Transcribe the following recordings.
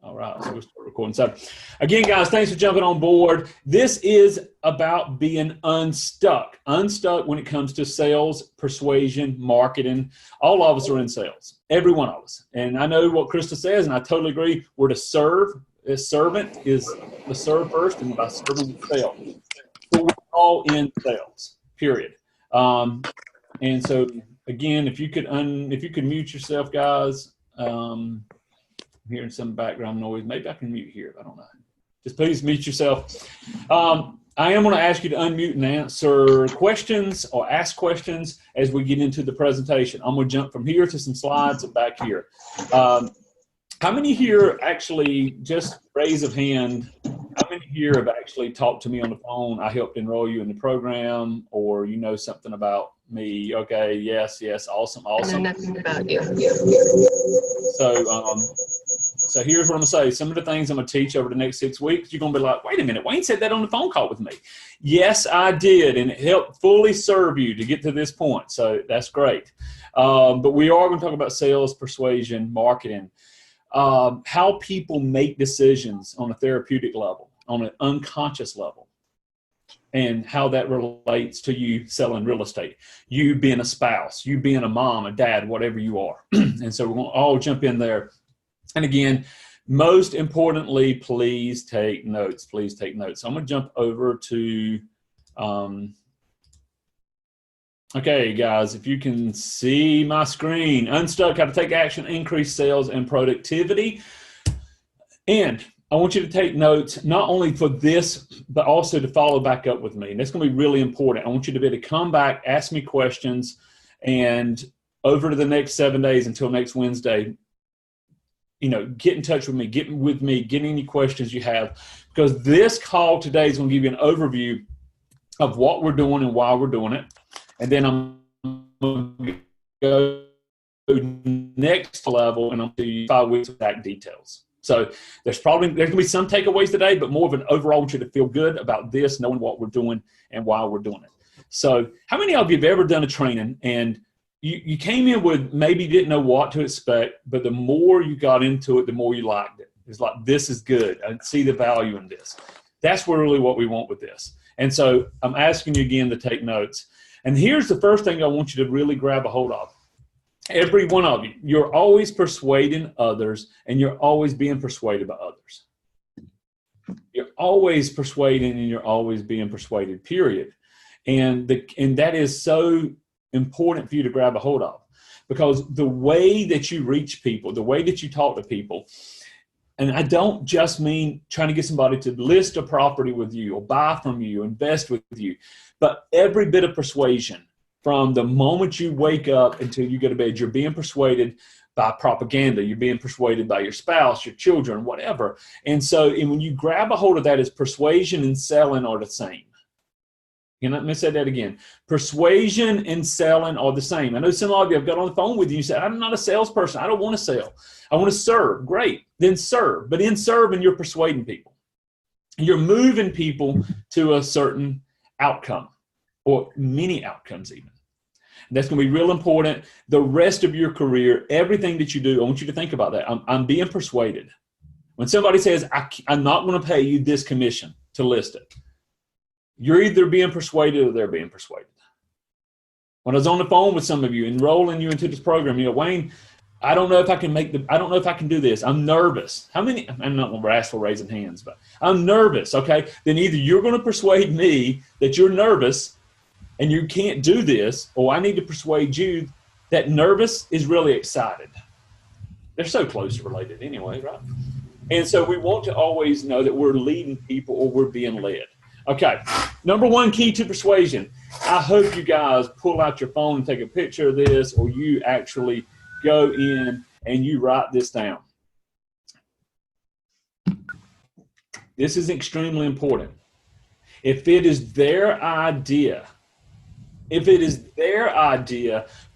All right, so we'll start recording. So again, guys, thanks for jumping on board. This is about being unstuck when it comes to sales, persuasion, marketing. All of us are in sales, every one of us. And I know what Krista says, and I totally agree. We're to serve. A servant is to serve first, and by serving, sell. So we're all in sales, period. And so again, if you could mute yourself, guys. I'm hearing some background noise. Maybe I can mute here. I don't know. Just please mute yourself. I am going to ask you to unmute and answer questions or ask questions as we get into the presentation. I'm going to jump from here to some slides and back here. How many here actually, just raise of hand, how many here have actually talked to me on the phone? I helped enroll you in the program, or you know something about me? Okay, yes, awesome. I know nothing about you. So here's what I'm going to say. Some of the things I'm going to teach over the next 6 weeks, you're going to be like, wait a minute, Wayne said that on the phone call with me. Yes, I did, and it helped fully serve you to get to this point. So that's great. But we are going to talk about sales, persuasion, marketing, how people make decisions on a therapeutic level, on an unconscious level, and how that relates to you selling real estate, you being a spouse, you being a mom, a dad, whatever you are. And so we're going to all jump in there. And again, most importantly, please take notes. Please take notes. So I'm going to jump over to, okay, guys, if you can see my screen, unstuck, how to take action, increase sales and productivity. And I want you to take notes, not only for this, but also to follow back up with me. And that's going to be really important. I want you to be able to come back, ask me questions, and over to the next 7 days until next Wednesday, you know, get in touch with me, get any questions you have, because this call today is going to give you an overview of what we're doing and why we're doing it. And then I'm going to go next level and I'll do you 5 weeks of exact details. So there's going to be some takeaways today, but more of an overall, I want you to feel good about this, knowing what we're doing and why we're doing it. So how many of you have ever done a training and you came in with maybe didn't know what to expect, but the more you got into it, the more you liked it. It's like, this is good. I see the value in this. That's really what we want with this. And so I'm asking you again to take notes. And here's the first thing I want you to really grab a hold of. Every one of you, you're always persuading others, and you're always being persuaded by others. You're always persuading, and you're always being persuaded, period. And that is so important for you to grab a hold of, because the way that you reach people, the way that you talk to people, and I don't just mean trying to get somebody to list a property with you or buy from you, invest with you, but every bit of persuasion from the moment you wake up until you go to bed, you're being persuaded by propaganda. You're being persuaded by your spouse, your children, whatever. And when you grab a hold of that, is persuasion and selling are the same. You know, let me say that again. Persuasion and selling are the same. I know some of you have got on the phone with you. You said, I'm not a salesperson. I don't want to sell. I want to serve. Great. Then serve. But in serving, you're persuading people. You're moving people to a certain outcome, or many outcomes even. And that's going to be real important. The rest of your career, everything that you do, I want you to think about that. I'm being persuaded. When somebody says, I'm not going to pay you this commission to list it, you're either being persuaded or they're being persuaded. When I was on the phone with some of you, enrolling you into this program, you know, Wayne, I don't know if I can do this. I'm nervous. How many? I'm not going to ask for raising hands, but I'm nervous. Okay. Then either you're going to persuade me that you're nervous and you can't do this, or I need to persuade you that nervous is really excited. They're so closely related anyway, right? And so we want to always know that we're leading people or we're being led. Okay, number one key to persuasion. I hope you guys pull out your phone and take a picture of this, or you actually go in and you write this down. This is extremely important. If it is their idea,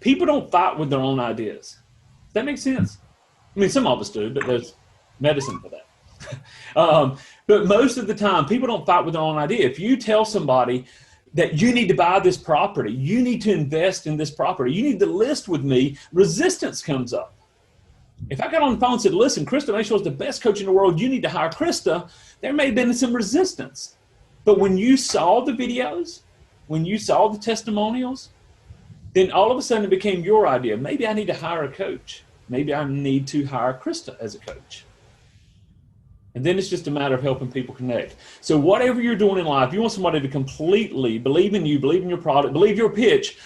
people don't fight with their own ideas. Does that make sense? I mean, some of us do, but there's medicine for that. But most of the time, people don't fight with their own idea. If you tell somebody that you need to buy this property, you need to invest in this property, you need to list with me, resistance comes up. If I got on the phone and said, listen, Krista Mayshaw is the best coach in the world, you need to hire Krista, there may have been some resistance. But when you saw the videos, when you saw the testimonials, then all of a sudden it became your idea. Maybe I need to hire a coach. Maybe I need to hire Krista as a coach. And then it's just a matter of helping people connect. So whatever you're doing in life, you want somebody to completely believe in you, believe in your product, believe your pitch,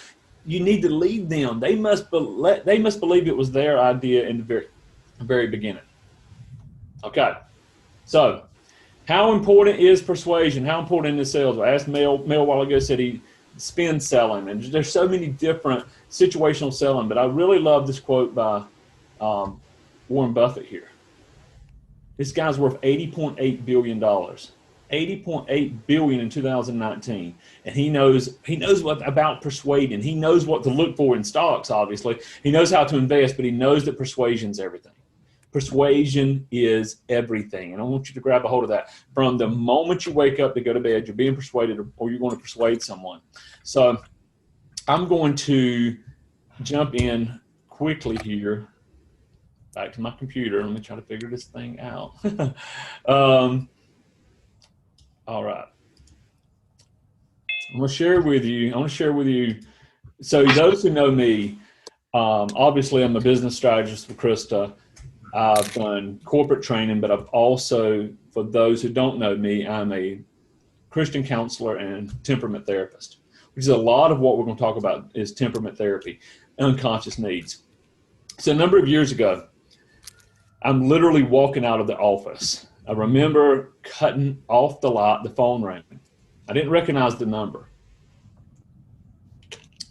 you need to lead them. They must believe it was their idea in the very beginning. Okay. So how important is persuasion? How important is sales? I asked Mel a while ago, said he spins selling. And there's so many different situational selling. But I really love this quote by Warren Buffett here. This guy's worth $80.8 billion. $80.8 billion in 2019. And he knows what about persuading. He knows what to look for in stocks, obviously. He knows how to invest, but he knows that persuasion's everything. Persuasion is everything. And I want you to grab a hold of that. From the moment you wake up to go to bed, you're being persuaded or you're going to persuade someone. So I'm going to jump in quickly here. Back to my computer. Let me try to figure this thing out. All right. I want to share with you. So those who know me, obviously I'm a business strategist for Krista. I've done corporate training, but I've also, for those who don't know me, I'm a Christian counselor and temperament therapist, which is a lot of what we're going to talk about is temperament therapy, unconscious needs. So a number of years ago, I'm literally walking out of the office. I remember cutting off the light, the phone rang. I didn't recognize the number,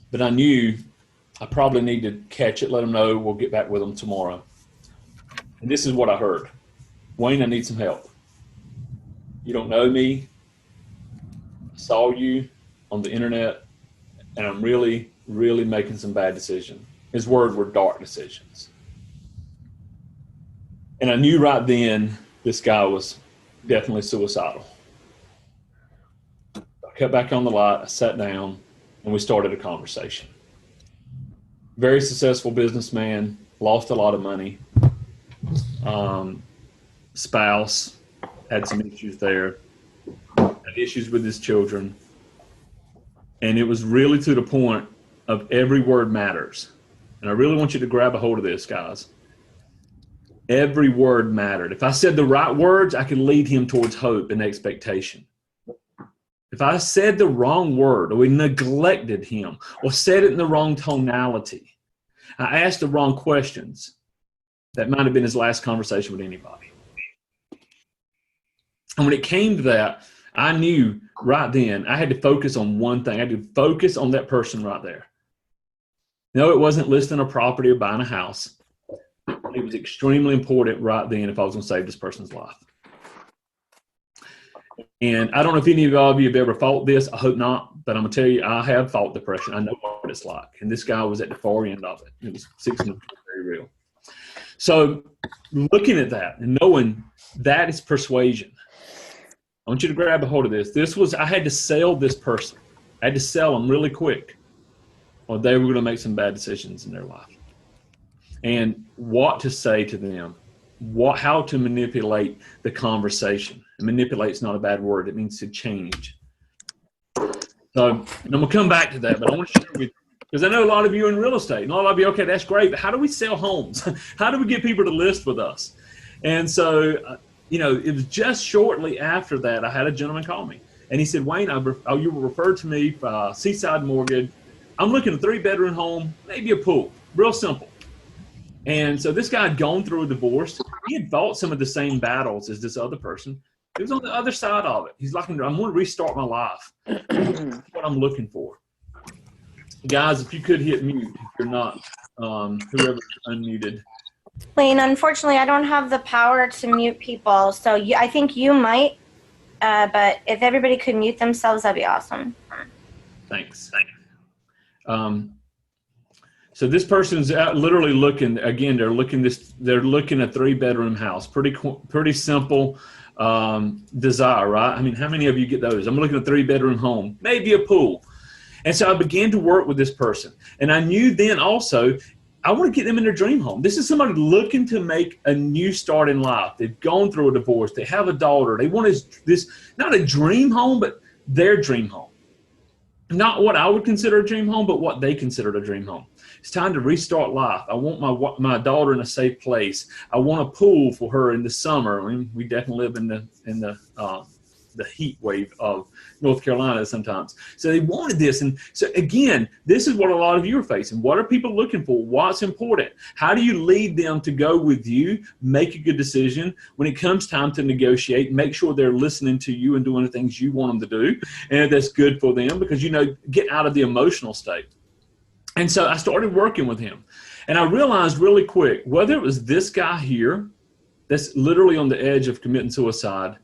but I knew I probably need to catch it, let them know we'll get back with them tomorrow. And this is what I heard. Wayne, I need some help. You don't know me. I saw you on the internet, and I'm really, really making some bad decisions. His words were dark decisions. And I knew right then this guy was definitely suicidal. I cut back on the light, I sat down, and we started a conversation. Very successful businessman, lost a lot of money. Spouse had some issues there, had issues with his children. And it was really to the point of every word matters. And I really want you to grab a hold of this, guys. Every word mattered. If I said the right words, I could lead him towards hope and expectation. If I said the wrong word, or we neglected him, or said it in the wrong tonality, I asked the wrong questions, that might have been his last conversation with anybody. And when it came to that, I knew right then I had to focus on one thing. I had to focus on that person right there. No, it wasn't listing a property or buying a house. It was extremely important right then if I was going to save this person's life. And I don't know if any of you have ever fought this. I hope not. But I'm going to tell you, I have fought depression. I know what it's like. And this guy was at the far end of it. It was 6 months, very real. So looking at that and knowing that is persuasion, I want you to grab a hold of this. I had to sell this person. I had to sell them really quick, or they were going to make some bad decisions in their life. And what to say to them, how to manipulate the conversation. And manipulate is not a bad word. It means to change. So I'm going to come back to that, but I want to share with you, because I know a lot of you are in real estate, and a lot of you, okay, that's great, but how do we sell homes? How do we get people to list with us? And so, it was just shortly after that, I had a gentleman call me, and he said, Wayne, you were referred to me by Seaside Mortgage. I'm looking at a 3-bedroom home, maybe a pool, real simple. And so this guy had gone through a divorce. He had fought some of the same battles as this other person. He was on the other side of it. He's like, I'm going to restart my life. That's what I'm looking for. Guys, if you could hit mute, if you're not, whoever's unmuted. Wayne, unfortunately, I don't have the power to mute people. So I think you might, but if everybody could mute themselves, that'd be awesome. Thanks. So this person's out literally looking, again, they're looking a 3-bedroom house, pretty simple desire, right? I mean, how many of you get those? I'm looking at a 3-bedroom home, maybe a pool. And so I began to work with this person. And I knew then also I want to get them in their dream home. This is somebody looking to make a new start in life. They've gone through a divorce. They have a daughter. They want this, not a dream home, but their dream home. Not what I would consider a dream home, but what they considered a dream home. It's time to restart life. I want my daughter in a safe place. I want a pool for her in the summer. I mean, we definitely live in the heat wave of North Carolina sometimes. So they wanted this. And so again, this is what a lot of you are facing. What are people looking for? What's important? How do you lead them to go with you, make a good decision? When it comes time to negotiate, make sure they're listening to you and doing the things you want them to do. And that's good for them because, get out of the emotional state. And so I started working with him. And I realized really quick, whether it was this guy here that's literally on the edge of committing suicide,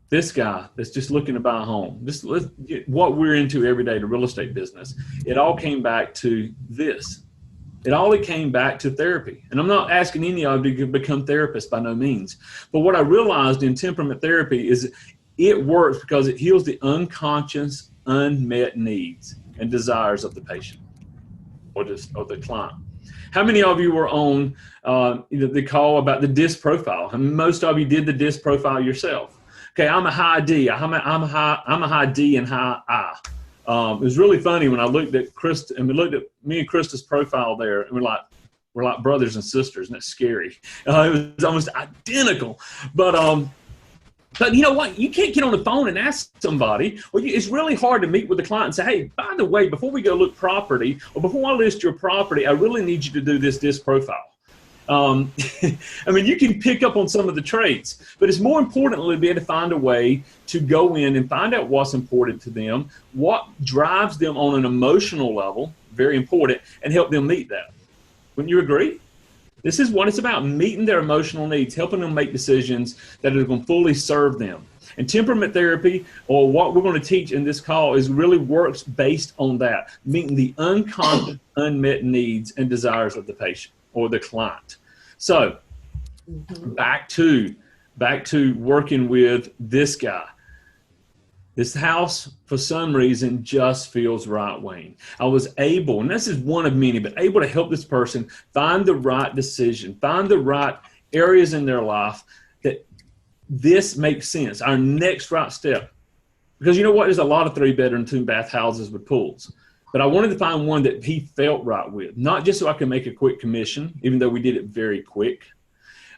this guy that's just looking to buy a home, what we're into every day, the real estate business, it all came back to this. It came back to therapy. And I'm not asking any of you to become therapists by no means. But what I realized in temperament therapy is it works because it heals the unconscious, unmet needs and desires of the patient or the client. How many of you were on the call about the DISC profile? And most of you did the DISC profile yourself. Okay, I'm a high D. I'm a high D and high I. It was really funny when I looked at Krista, and we looked at me and Krista's profile there, and we're like brothers and sisters, and that's scary. It was almost identical. But you know what? You can't get on the phone and ask somebody. Well, it's really hard to meet with the client and say, hey, by the way, before we go look property, or before I list your property, I really need you to do this DISC profile. I mean, you can pick up on some of the traits, but it's more importantly to be able to find a way to go in and find out what's important to them, what drives them on an emotional level, very important, and help them meet that. Wouldn't you agree? This is what it's about, meeting their emotional needs, helping them make decisions that are going to fully serve them. And temperament therapy, or what we're going to teach in this call, is really works based on that, meeting the unconscious, unmet needs and desires of the patient or the client. So back to working with this guy. This house, for some reason, just feels right, Wayne. I was able, and this is one of many, but able to help this person find the right decision, find the right areas in their life that this makes sense, our next right step. Because you know what? There's a lot of 3-bedroom, 2-bath houses with pools. But I wanted to find one that he felt right with, not just so I could make a quick commission, even though we did it very quick.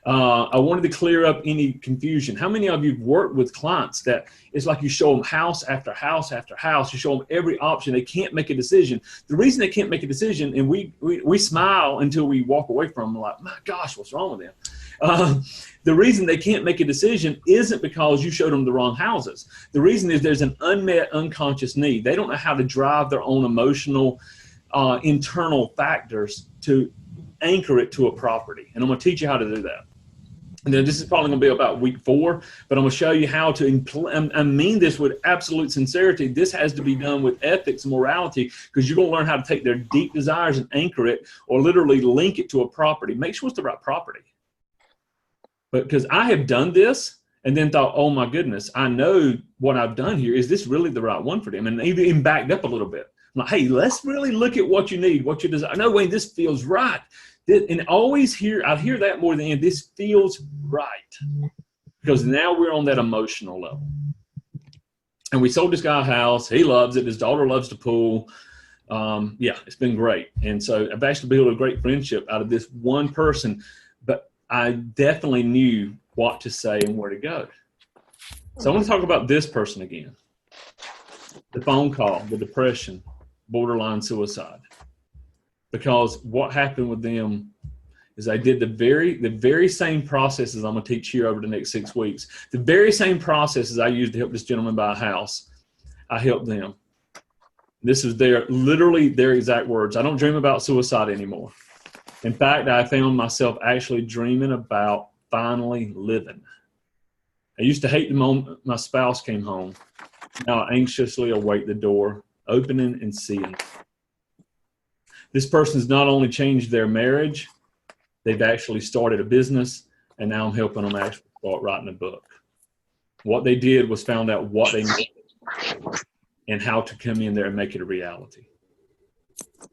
I wanted to clear up any confusion. How many of you have worked with clients that it's like you show them house after house after house, you show them every option, they can't make a decision. The reason they can't make a decision, and we smile until we walk away from them, like, my gosh, what's wrong with them? The reason they can't make a decision isn't because you showed them the wrong houses. The reason is there's an unmet unconscious need. They don't know how to drive their own emotional internal factors to anchor it to a property. And I'm going to teach you how to do that. And then this is probably going to be about week 4, but I'm going to show you how to I mean this with absolute sincerity. This has to be done with ethics and morality, because you're going to learn how to take their deep desires and anchor it, or literally link it to a property. Make sure it's the right property. But because I have done this and then thought, oh my goodness, I know what I've done here. Is this really the right one for them? And even backed up a little bit. I'm like, hey, let's really look at what you need, what you desire. I know, Wayne, this feels right. And I hear that more than this feels right, because now we're on that emotional level. And we sold this guy a house. He loves it. His daughter loves the pool. Yeah, it's been great. And so I've actually built a great friendship out of this one person, but I definitely knew what to say and where to go. So I want to talk about this person again. The phone call, the depression, borderline suicide. Because what happened with them is they did the very same processes I'm going to teach here over the next 6 weeks. The very same processes I used to help this gentleman buy a house, I helped them. This is literally their exact words. I don't dream about suicide anymore. In fact, I found myself actually dreaming about finally living. I used to hate the moment my spouse came home. Now I anxiously await the door, opening and seeing. This person's not only changed their marriage, they've actually started a business, and now I'm helping them actually start writing a book. What they did was found out what they needed and how to come in there and make it a reality.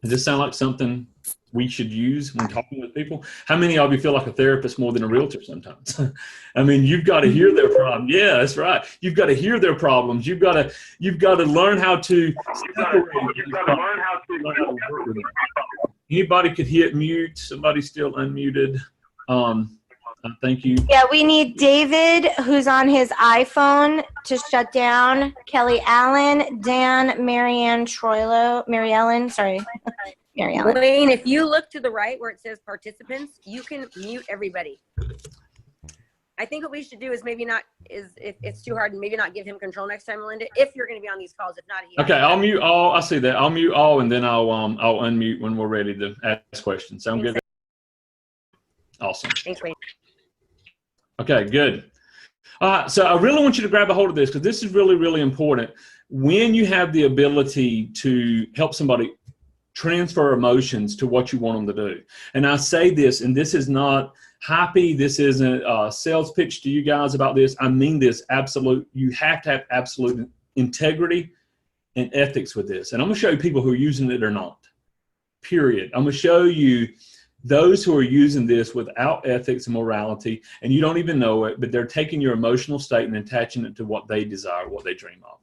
Does this sound like something we should use when talking with people? How many of you feel like a therapist more than a realtor sometimes? I mean, you've got to hear their problem. Yeah, that's right. You've got to hear their problems. You've got to learn how to separate. You've got to learn how to work with them. Anybody could hit mute. Somebody's still unmuted. Thank you. Yeah, we need David, who's on his iPhone, to shut down. Kelly Allen, Dan, Marianne Troilo, Mary Ellen, sorry. Mary Ellen. Wayne, if you look to the right where it says participants, you can mute everybody. I think what we should do is maybe not, if it's too hard, and maybe not give him control next time, Melinda, if you're going to be on these calls. If not, okay, I'll mute all. I see that. I'll mute all, and then I'll unmute when we're ready to ask questions. Sound good? Awesome. Thanks, Wayne. Okay, good. So I really want you to grab a hold of this, because this is really, really important. When you have the ability to help somebody transfer emotions to what you want them to do. And I say this, and this is not happy. This isn't a sales pitch to you guys about this. I mean this absolute. You have to have absolute integrity and ethics with this. And I'm going to show you people who are using it or not. Period. I'm going to show you those who are using this without ethics and morality, and you don't even know it, but they're taking your emotional state and attaching it to what they desire, what they dream of.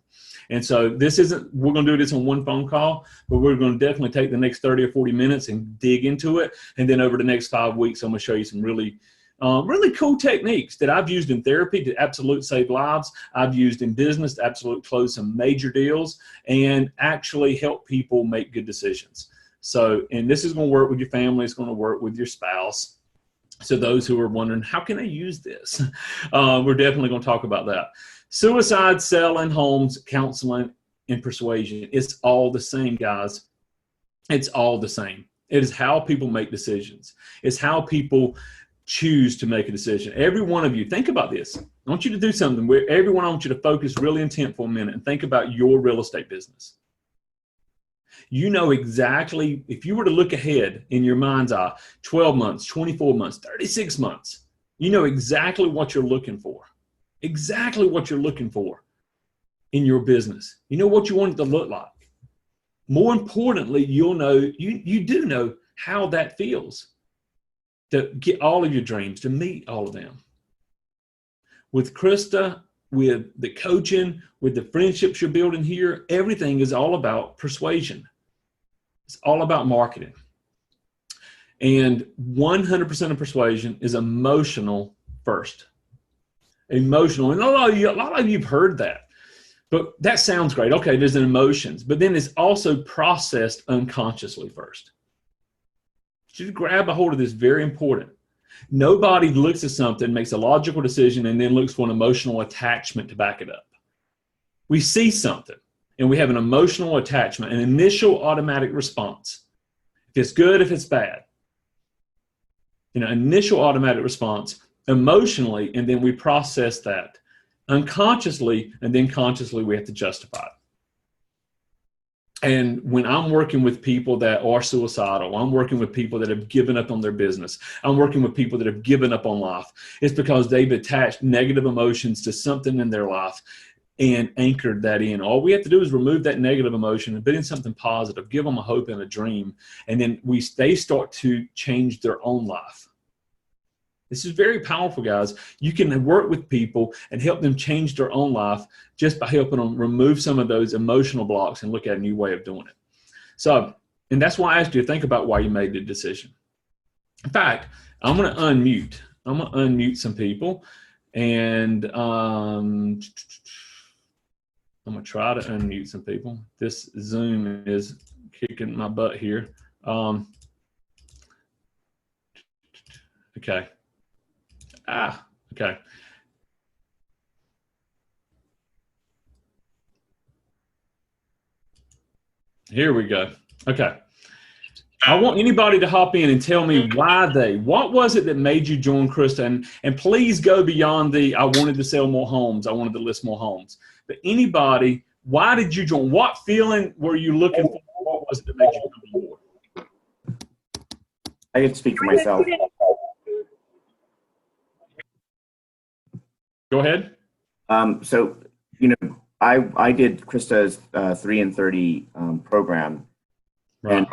And so this isn't, we're going to do this on one phone call, but we're going to definitely take the next 30 or 40 minutes and dig into it. And then over the next 5 weeks, I'm going to show you some really cool techniques that I've used in therapy to absolute save lives. I've used in business to absolute close some major deals and actually help people make good decisions. So, and this is going to work with your family. It's going to work with your spouse. So those who are wondering, how can I use this? We're definitely going to talk about that. Suicide, selling homes, counseling, and persuasion. It's all the same, guys. It's all the same. It is how people make decisions. It's how people choose to make a decision. Every one of you, think about this. I want you to do something where everyone, I want you to focus really intent for a minute and think about your real estate business. You know exactly, if you were to look ahead in your mind's eye, 12 months, 24 months, 36 months, you know exactly what you're looking for. Exactly what you're looking for in your business. You know what you want it to look like. More importantly, you'll know, you do know how that feels to get all of your dreams, to meet all of them. With Krista, with the coaching, with the friendships you're building here, everything is all about persuasion. It's all about marketing. And 100% of persuasion is emotional first. Emotional. And a lot of you have heard that. But that sounds great. Okay, there's an emotions. But then it's also processed unconsciously first. So you grab a hold of this, very important. Nobody looks at something, makes a logical decision, and then looks for an emotional attachment to back it up. We see something, and we have an emotional attachment, an initial automatic response. If it's good, if it's bad. Initial automatic response emotionally, and then we process that unconsciously, and then consciously we have to justify it. And when I'm working with people that are suicidal, I'm working with people that have given up on their business, I'm working with people that have given up on life, it's because they've attached negative emotions to something in their life and anchored that in. All we have to do is remove that negative emotion and put in something positive, give them a hope and a dream, and then they start to change their own life. This is very powerful, guys. You can work with people and help them change their own life just by helping them remove some of those emotional blocks and look at a new way of doing it. So, and that's why I asked you to think about why you made the decision. In fact, I'm going to unmute. I'm going to unmute some people, and I'm going to try to unmute some people. This Zoom is kicking my butt here. Okay. Okay. Here we go. Okay. I want anybody to hop in and tell me what was it that made you join Krista? And please go beyond I wanted to sell more homes. I wanted to list more homes. But anybody, why did you join? What feeling were you looking for? What was it that made you come on board? I can speak for myself. Go ahead. So, I did Krista's 3 in 30 program, right.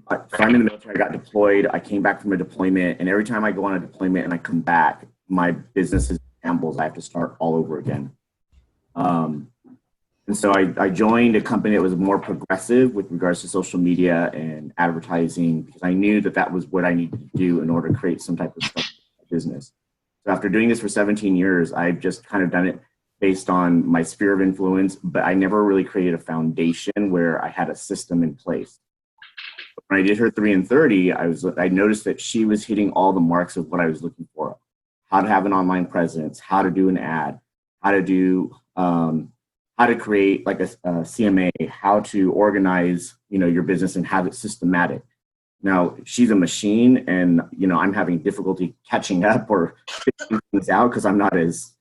And So I'm in the military. I got deployed. I came back from a deployment, and every time I go on a deployment and I come back, my business is in shambles. I have to start all over again. And so I joined a company that was more progressive with regards to social media and advertising, because I knew that that was what I needed to do in order to create some type of business. So after doing this for 17 years, I've just kind of done it based on my sphere of influence, but I never really created a foundation where I had a system in place. When I did her 3 and 30, I noticed that she was hitting all the marks of what I was looking for: how to have an online presence, how to do an ad, how to create like a CMA, how to organize, your business and have it systematic. Now she's a machine, and I'm having difficulty catching up or figuring things out because I'm not as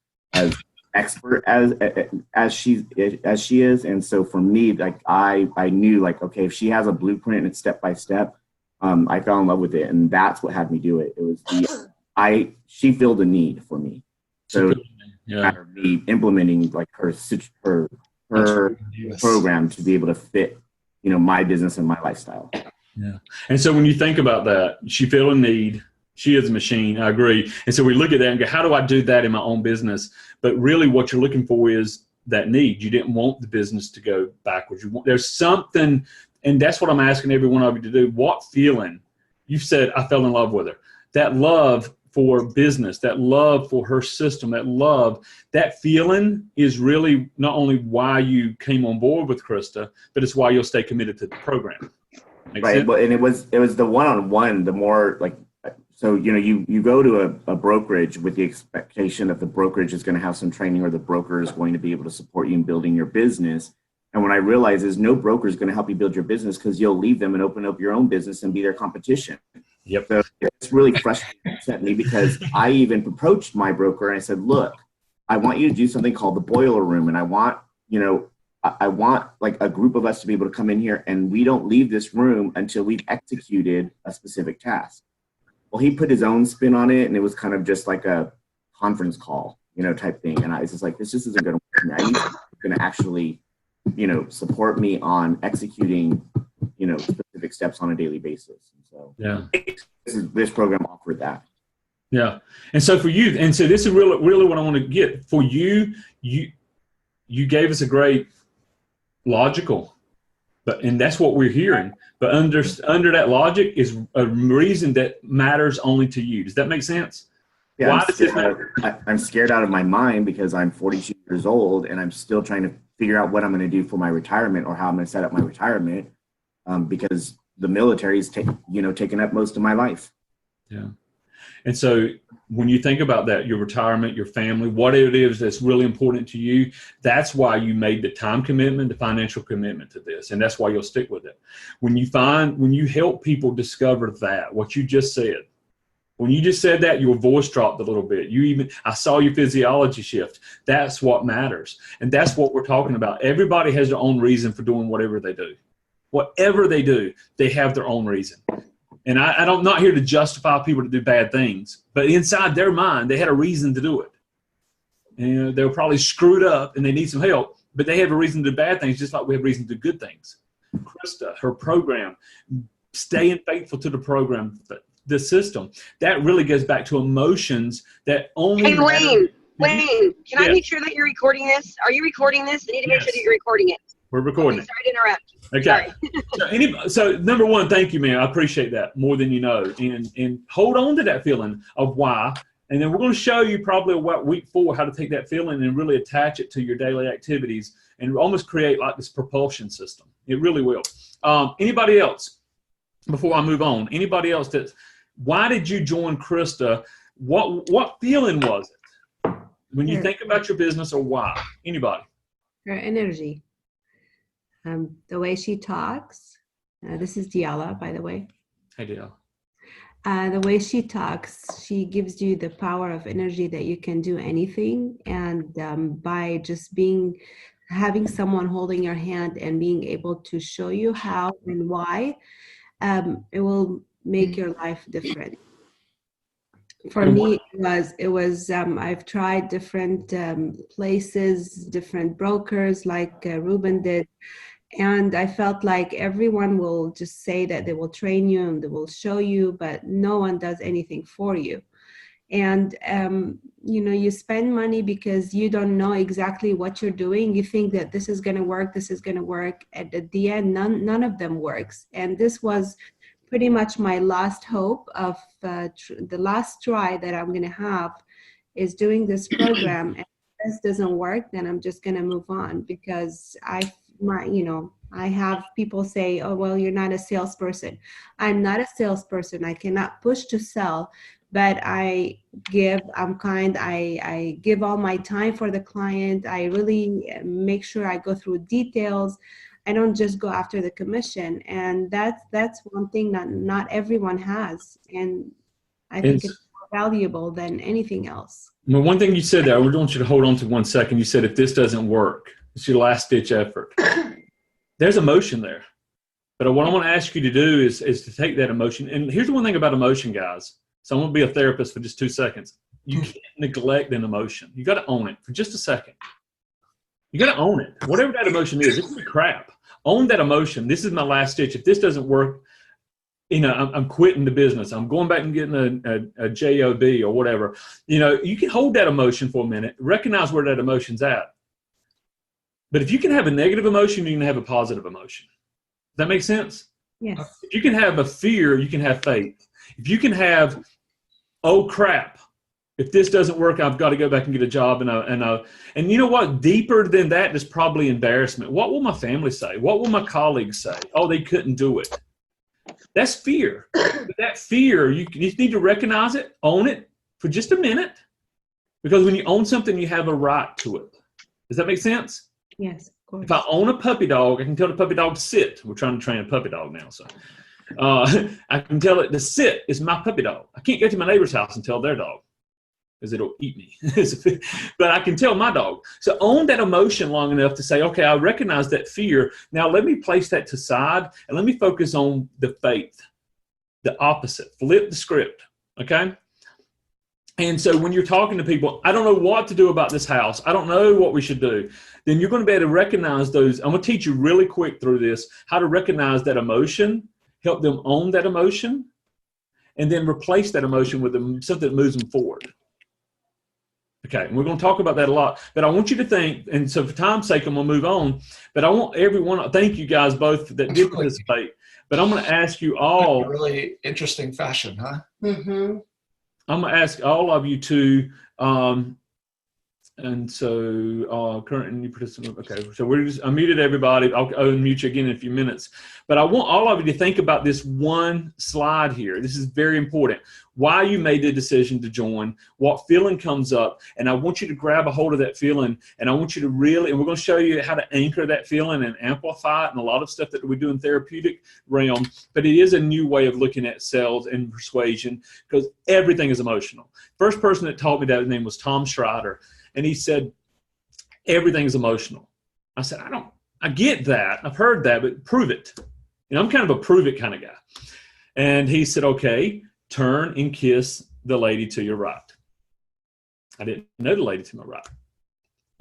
expert as she is. And so for me, like I knew, like, okay, if she has a blueprint and it's step by step, I fell in love with it, and that's what had me do it. It was she filled a need for me. So matter of me implementing like her program to be able to fit, my business and my lifestyle. Yeah. And so when you think about that, she filled a need. She is a machine. I agree. And so we look at that and go, how do I do that in my own business? But really what you're looking for is that need. You didn't want the business to go backwards. There's something, and that's what I'm asking every one of you to do. What feeling? You said, I fell in love with her. That love for business, that love for her system, that feeling is really not only why you came on board with Krista, but it's why you'll stay committed to the program. Makes right. sense? But and it was the one-on-one, the more like, so, you go to a brokerage with the expectation that the brokerage is going to have some training, or the broker is going to be able to support you in building your business. And what I realized is no broker is going to help you build your business, because you'll leave them and open up your own business and be their competition. Yep. So it's really frustrating to me, because I even approached my broker and I said, look, I want you to do something called the boiler room. And I want like a group of us to be able to come in here, and we don't leave this room until we've executed a specific task. Well, he put his own spin on it, and it was kind of just like a conference call, type thing. And I was just like, this just isn't going to work for me. I need someone who's going to actually, support me on executing, specific steps on a daily basis. And so this program offered that. Yeah. And so for you, and so this is really what I want to get for you. You gave us a great logical, and that's what we're hearing. But under that logic is a reason that matters only to you. Does that make sense? Yeah, Why does it matter? I'm scared out of my mind, because I'm 42 years old and I'm still trying to figure out what I'm going to do for my retirement, or how I'm going to set up my retirement, because the military is taking up most of my life. Yeah. And so when you think about that, your retirement, your family, what it is that's really important to you, that's why you made the time commitment, the financial commitment to this. And that's why you'll stick with it. When you help people discover that, what you just said, when you just said that, your voice dropped a little bit. I saw your physiology shift. That's what matters. And that's what we're talking about. Everybody has their own reason for doing whatever they do. Whatever they do, they have their own reason. And I'm not here to justify people to do bad things, but inside their mind, they had a reason to do it. And they were probably screwed up and they need some help, but they have a reason to do bad things, just like we have reason to do good things. Krista, her program, staying faithful to the program, the system, that really goes back to emotions that only. Hey, Wayne, can I make sure that you're recording this? Are you recording this? I need to make sure that you're recording it. We're recording. Okay, sorry to interrupt. Okay. So number one, thank you, man. I appreciate that more than you know. And hold on to that feeling of why. And then we're going to show you probably about week 4 how to take that feeling and really attach it to your daily activities and almost create like this propulsion system. It really will. Anybody else, before I move on, why did you join Krista? What feeling was it when you think about your business, or why? Anybody? Her energy. The way she talks, this is Diala, by the way. Hey, Diala. The way she talks, she gives you the power of energy that you can do anything. And by just having someone holding your hand and being able to show you how and why, it will make your life different. For me, it was I've tried different places, different brokers like Ruben did. And I felt like everyone will just say that they will train you and they will show you, but no one does anything for you. And you spend money because you don't know exactly what you're doing. You think that this is going to work, this is going to work, and at the end none of them works. And this was pretty much my last hope of the last try that I'm going to have is doing this program. And if this doesn't work, then I'm just going to move on, because I have people say, oh, well, you're not a salesperson. I'm not a salesperson. I cannot push to sell, but I'm kind. I give all my time for the client. I really make sure I go through details. I don't just go after the commission. And that's one thing that not everyone has. And I think it's more valuable than anything else. Well, one thing you said there, I want you to hold on to 1 second. You said, if this doesn't work, it's your last ditch effort. There's emotion there. But what I want to ask you to do is to take that emotion. And here's the one thing about emotion, guys. So I'm going to be a therapist for just 2 seconds. You can't neglect an emotion. You got to own it for just a second. You got to own it. Whatever that emotion is, it can be crap. Own that emotion. This is my last ditch. If this doesn't work, I'm quitting the business. I'm going back and getting a job or whatever. You can hold that emotion for a minute, recognize where that emotion's at. But if you can have a negative emotion, you can have a positive emotion. Does that make sense? Yes. If you can have a fear, you can have faith. If you can have, oh crap, if this doesn't work, I've got to go back and get a job. And you know what? Deeper than that is probably embarrassment. What will my family say? What will my colleagues say? Oh, they couldn't do it. That's fear. But that fear, you need to recognize it, own it for just a minute. Because when you own something, you have a right to it. Does that make sense? Yes, of course. If I own a puppy dog, I can tell the puppy dog to sit. We're trying to train a puppy dog now. So I can tell it to sit. It's my puppy dog. I can't go to my neighbor's house and tell their dog, because it'll eat me. But I can tell my dog. So own that emotion long enough to say, okay, I recognize that fear. Now let me place that to side and let me focus on the faith, the opposite. Flip the script, okay? And so when you're talking to people, I don't know what to do about this house. I don't know what we should do. Then you're going to be able to recognize those. I'm going to teach you really quick through this, how to recognize that emotion, help them own that emotion, and then replace that emotion with something that moves them forward. Okay, and we're going to talk about that a lot, but I want you to think, and so for time's sake, I'm going to move on, but I want everyone, thank you guys both that did participate, but I'm going to ask you all. A really interesting fashion, huh? Mm-hmm. I'm going to ask all of you to, and so current new participant, okay, so I muted everybody. I'll unmute you again in a few minutes, but I want all of you to think about this one slide here. This is very important. Why you made the decision to join, what feeling comes up, and I want you to grab a hold of that feeling, and I want you to really, and we're going to show you how to anchor that feeling and amplify it, and a lot of stuff that we do in therapeutic realm, but it is a new way of looking at sales and persuasion, because everything is emotional. First person that taught me that, his name was Tom Schreider, and he said, everything is emotional. I said, I get that. I've heard that, but prove it. I'm kind of a prove it kind of guy. And he said, okay, turn and kiss the lady to your right. I didn't know the lady to my right.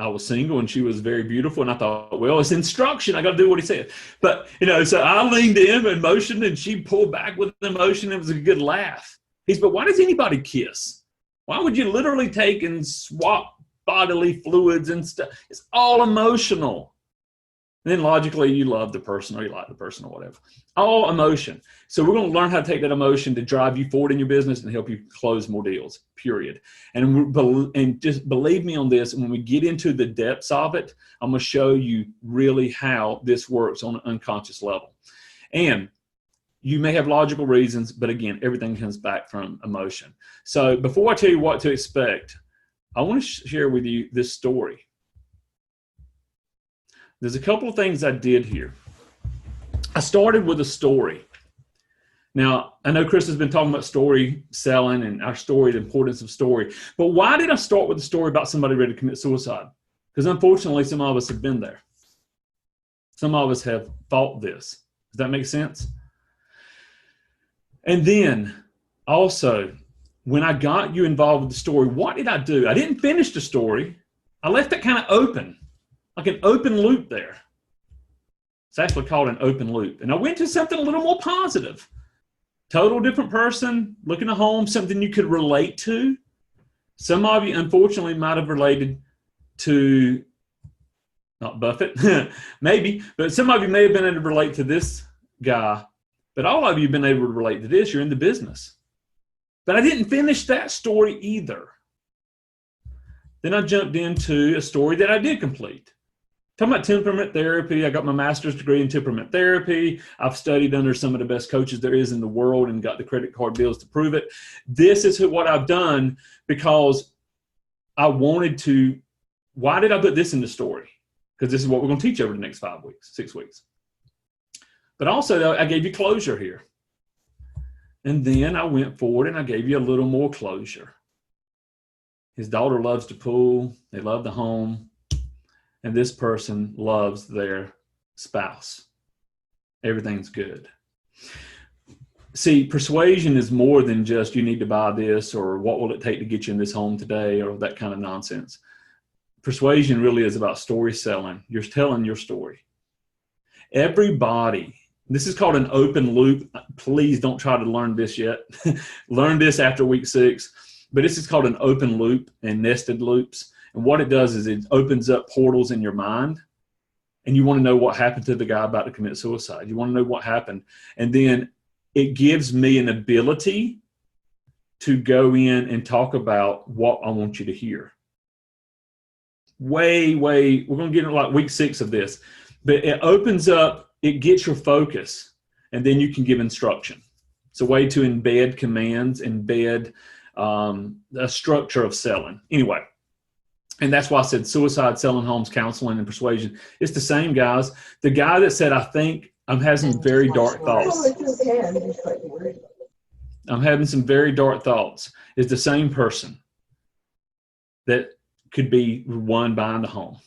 I was single and she was very beautiful. And I thought, well, it's instruction. I got to do what he said. But, so I leaned in and motioned and she pulled back with emotion. It was a good laugh. He said, but why does anybody kiss? Why would you literally take and swap bodily fluids and stuff? It's all emotional. And then logically, you love the person or you like the person or whatever. All emotion. So we're going to learn how to take that emotion to drive you forward in your business and help you close more deals, period. And just believe me on this, when we get into the depths of it, I'm going to show you really how this works on an unconscious level. And you may have logical reasons, but again, everything comes back from emotion. So before I tell you what to expect, I want to share with you this story. There's a couple of things I did here. I started with a story. Now, I know Chris has been talking about story selling and our story, the importance of story. But why did I start with a story about somebody ready to commit suicide? Because unfortunately, some of us have been there. Some of us have fought this. Does that make sense? And then also, when I got you involved with the story, what did I do? I didn't finish the story. I left it kind of open. Like an open loop there. It's actually called an open loop. And I went to something a little more positive. Total different person, looking at home, something you could relate to. Some of you, unfortunately, might have related to, not Buffett, maybe, but some of you may have been able to relate to this guy. But all of you have been able to relate to this. You're in the business. But I didn't finish that story either. Then I jumped into a story that I did complete. Talking about temperament therapy. I got my master's degree in temperament therapy. I've studied under some of the best coaches there is in the world and got the credit card bills to prove it. This is what I've done because I wanted to. Why did I put this in the story? Because this is what we're going to teach over the next 5 weeks, 6 weeks. But also, I gave you closure here. And then I went forward and I gave you a little more closure. His daughter loves to pool. They love the home. And this person loves their spouse. Everything's good. See, persuasion is more than just you need to buy this or what will it take to get you in this home today or that kind of nonsense. Persuasion really is about story selling. You're telling your story. Everybody, this is called an open loop. Please don't try to learn this yet. Learn this after week 6. But this is called an open loop and nested loops. And what it does is it opens up portals in your mind. And you want to know what happened to the guy about to commit suicide. You want to know what happened. And then it gives me an ability to go in and talk about what I want you to hear. We're going to get into like week 6 of this. But it opens up, it gets your focus. And then you can give instruction. It's a way to embed commands, embed a structure of selling. Anyway. And that's why I said suicide, selling homes, counseling, and persuasion. It's the same, guys. The guy that said, I think I'm having some very dark thoughts. I'm having some very dark thoughts is the same person that could be one buying the home.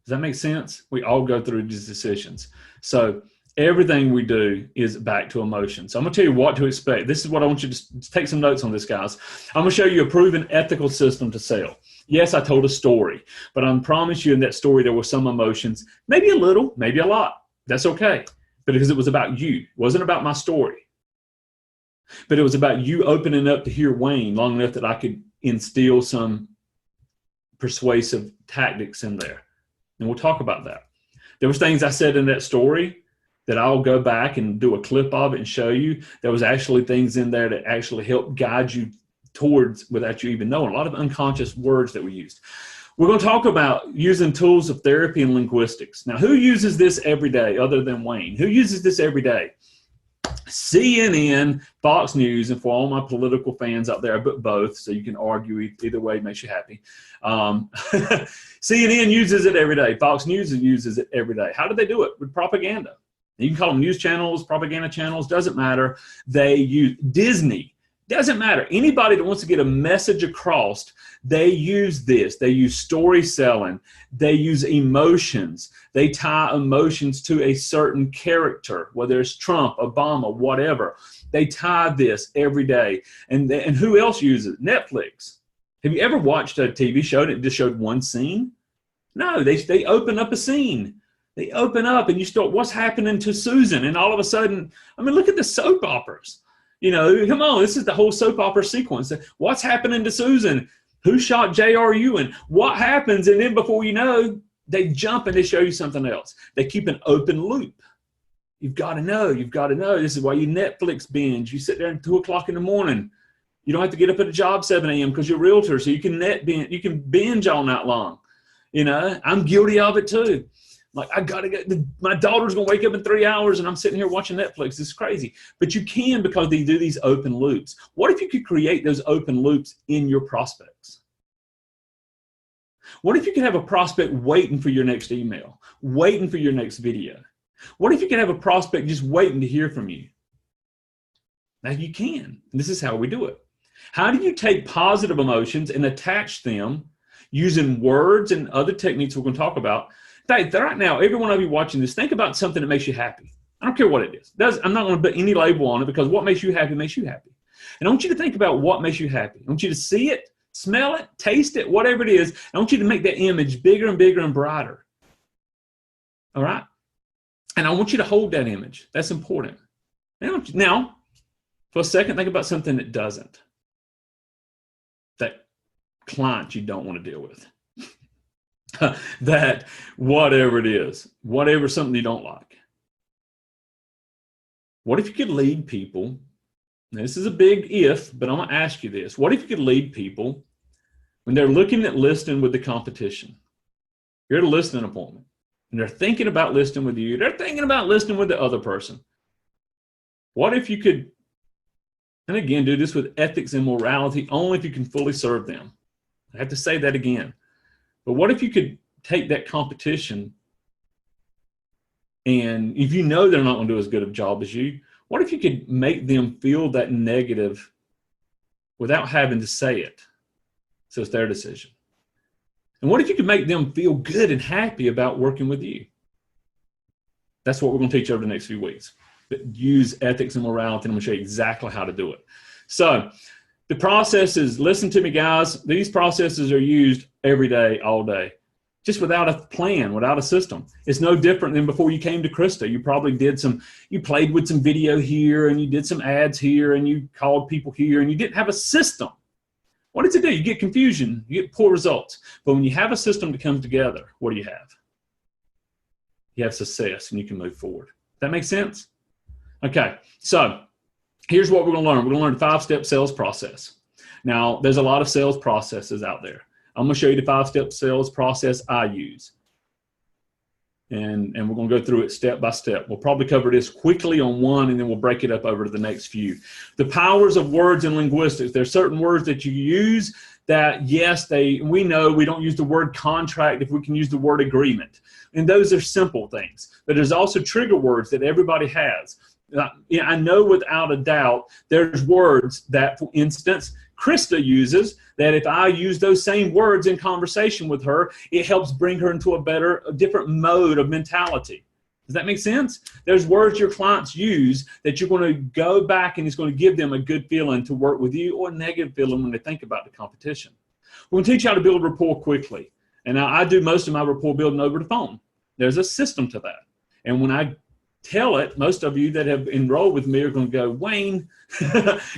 Does that make sense? We all go through these decisions. So everything we do is back to emotion. So I'm going to tell you what to expect. This is what I want you to take some notes on this, guys. I'm going to show you a proven ethical system to sell. Yes, I told a story, but I promise you in that story there were some emotions, maybe a little, maybe a lot. That's okay, because it was about you. It wasn't about my story. But it was about you opening up to hear Wayne long enough that I could instill some persuasive tactics in there. And we'll talk about that. There was things I said in that story that I'll go back and do a clip of it and show you. There was actually things in there that actually helped guide you towards without you even knowing. A lot of unconscious words that we used. We're going to talk about using tools of therapy and linguistics. Now, who uses this every day other than Wayne? Who uses this every day? CNN, Fox News, and for all my political fans out there, but both, so you can argue either way, makes you happy. CNN uses it every day. Fox News uses it every day. How do they do it? With propaganda. You can call them news channels, propaganda channels, doesn't matter. They use Disney. Doesn't matter. Anybody that wants to get a message across, they use this. They use story selling. They use emotions. They tie emotions to a certain character, whether it's Trump, Obama, whatever. They tie this every day. And who else uses it? Netflix. Have you ever watched a TV show that just showed one scene? No, they open up a scene. They open up and you start, what's happening to Susan? And all of a sudden, I mean, look at the soap operas. You know, come on, this is the whole soap opera sequence. What's happening to Susan? Who shot J.R. Ewing? What happens? And then before you know, they jump and they show you something else. They keep an open loop. You've got to know. You've got to know. This is why you Netflix binge. You sit there at 2 o'clock in the morning. You don't have to get up at a job 7 a.m. because you're a realtor, so you can you can binge all night long. You know, I'm guilty of it too. Like, I got to get, my daughter's going to wake up in 3 hours and I'm sitting here watching Netflix. This is crazy. But you can, because they do these open loops. What if you could create those open loops in your prospects? What if you could have a prospect waiting for your next email, waiting for your next video? What if you could have a prospect just waiting to hear from you? Now you can. And this is how we do it. How do you take positive emotions and attach them using words and other techniques we're going to talk about? Right now, every one of you watching this, think about something that makes you happy. I don't care what it is. I'm not going to put any label on it, because what makes you happy makes you happy. And I want you to think about what makes you happy. I want you to see it, smell it, taste it, whatever it is. I want you to make that image bigger and bigger and brighter. All right? And I want you to hold that image. That's important. Now, for a second, think about something that doesn't. That client you don't want to deal with. That whatever it is, whatever something you don't like. What if you could lead people? Now, this is a big if, but I'm going to ask you this. What if you could lead people when they're looking at listing with the competition? You're at a listing appointment, and they're thinking about listing with you. They're thinking about listing with the other person. What if you could, and again, do this with ethics and morality only if you can fully serve them. I have to say that again. But what if you could take that competition, and if you know they're not going to do as good a job as you, what if you could make them feel that negative without having to say it? So it's their decision. And what if you could make them feel good and happy about working with you? That's what we're going to teach over the next few weeks. Use ethics and morality, and I'm going to show you exactly how to do it. So the processes, listen to me, guys. These processes are used every day, all day, just without a plan, without a system. It's no different than before you came to Krista. You probably you played with some video here, and you did some ads here, and you called people here, and you didn't have a system. What does it do? You get confusion, you get poor results. But when you have a system that comes together, what do you have? You have success, and you can move forward. That makes sense? Okay, so here's what we're going to learn. We're going to learn the 5-step sales process. Now, there's a lot of sales processes out there. I'm going to show you the 5-step sales process I use. And we're going to go through it step by step. We'll probably cover this quickly on one, and then we'll break it up over to the next few. The powers of words and linguistics. There's certain words that you use that, yes, we know we don't use the word contract if we can use the word agreement. And those are simple things. But there's also trigger words that everybody has. I know without a doubt there's words that, for instance, Krista uses, that if I use those same words in conversation with her, it helps bring her into a different mode of mentality. Does that make sense? There's words your clients use that you're going to go back and it's going to give them a good feeling to work with you, or a negative feeling when they think about the competition. We're going to teach you how to build rapport quickly. And I do most of my rapport building over the phone. There's a system to that. And when I tell it, most of you that have enrolled with me are going to go, Wayne,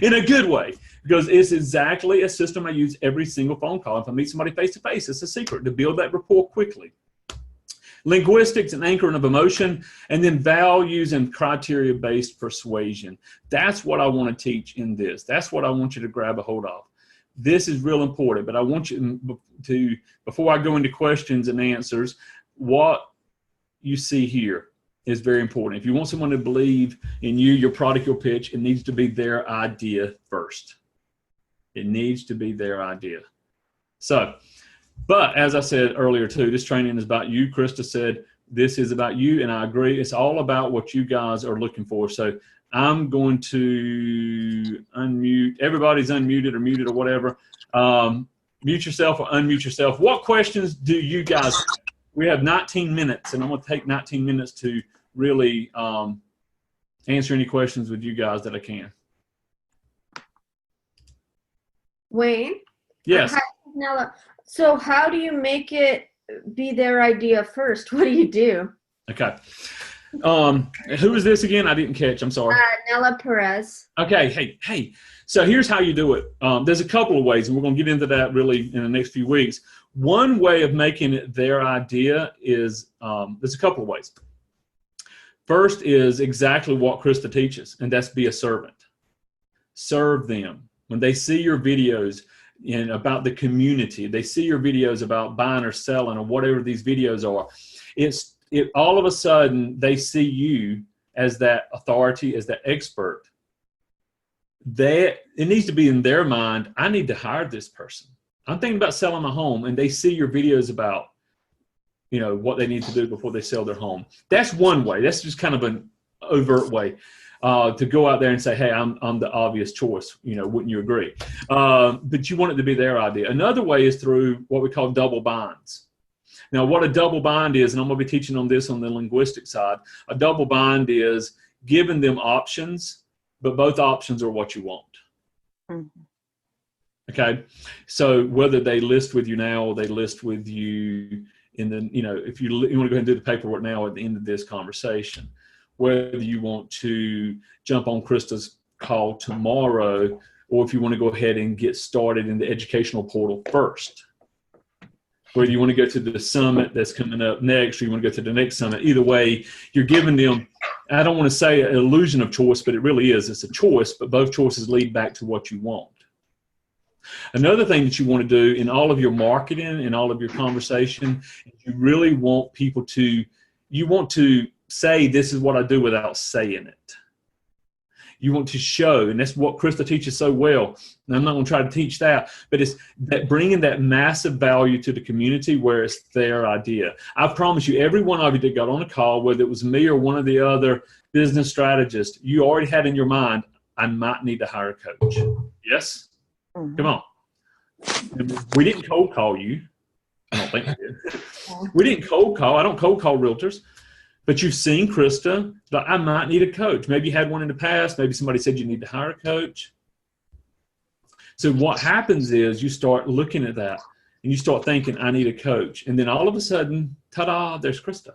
in a good way, because it's exactly a system I use every single phone call. If I meet somebody face to face, it's a secret to build that rapport quickly. Linguistics and anchoring of emotion, and then values and criteria-based persuasion. That's what I want to teach in this. That's what I want you to grab a hold of. This is real important, but I want you to, before I go into questions and answers, what you see here is very important. If you want someone to believe in you, your product, your pitch, it needs to be their idea first. It needs to be their idea. So, but as I said earlier too, this training is about you. Krista said this is about you, and I agree. It's all about what you guys are looking for. So I'm going to unmute. Everybody's unmuted or muted or whatever. Mute yourself or unmute yourself. What questions do you guys have? We have 19 minutes, and I'm going to take 19 minutes to really answer any questions with you guys that I can. Wayne? Yes. Hi, Nella. So how do you make it be their idea first? What do you do? Okay. Who is this again? I didn't catch. I'm sorry. Nella Perez. Okay. Hey. So here's how you do it. There's a couple of ways, and we're going to get into that really in the next few weeks. One way of making it their idea is, there's a couple of ways. First is exactly what Krista teaches, and that's be a servant. Serve them. When they see your videos about the community, they see your videos about buying or selling or whatever these videos are, all of a sudden they see you as that authority, as that expert. It needs to be in their mind, I need to hire this person. I'm thinking about selling my home, and they see your videos about, what they need to do before they sell their home. That's one way. That's just kind of an overt way to go out there and say, hey, I'm the obvious choice. Wouldn't you agree? But you want it to be their idea. Another way is through what we call double binds. Now, what a double bind is, and I'm going to be teaching on this on the linguistic side, a double bind is giving them options, but both options are what you want. Mm-hmm. Okay, so whether they list with you now or they list with you And then, if you want to go ahead and do the paperwork now at the end of this conversation, whether you want to jump on Krista's call tomorrow, or if you want to go ahead and get started in the educational portal first, whether you want to go to the summit that's coming up next, or you want to go to the next summit, either way, you're giving them, I don't want to say an illusion of choice, but it really is. It's a choice, but both choices lead back to what you want. Another thing that you want to do in all of your marketing and all of your conversation, you really want people to, you want to say, this is what I do without saying it. You want to show, and that's what Krista teaches so well. And I'm not going to try to teach that, but it's that bringing that massive value to the community where it's their idea. I promise you, every one of you that got on a call, whether it was me or one of the other business strategists, you already had in your mind, I might need to hire a coach. Yes? Mm-hmm. Come on. We didn't cold call you. I don't think we did. We didn't cold call. I don't cold call realtors. But you've seen Krista, like, I might need a coach. Maybe you had one in the past. Maybe somebody said you need to hire a coach. So what happens is you start looking at that and you start thinking, I need a coach. And then all of a sudden, ta-da, there's Krista.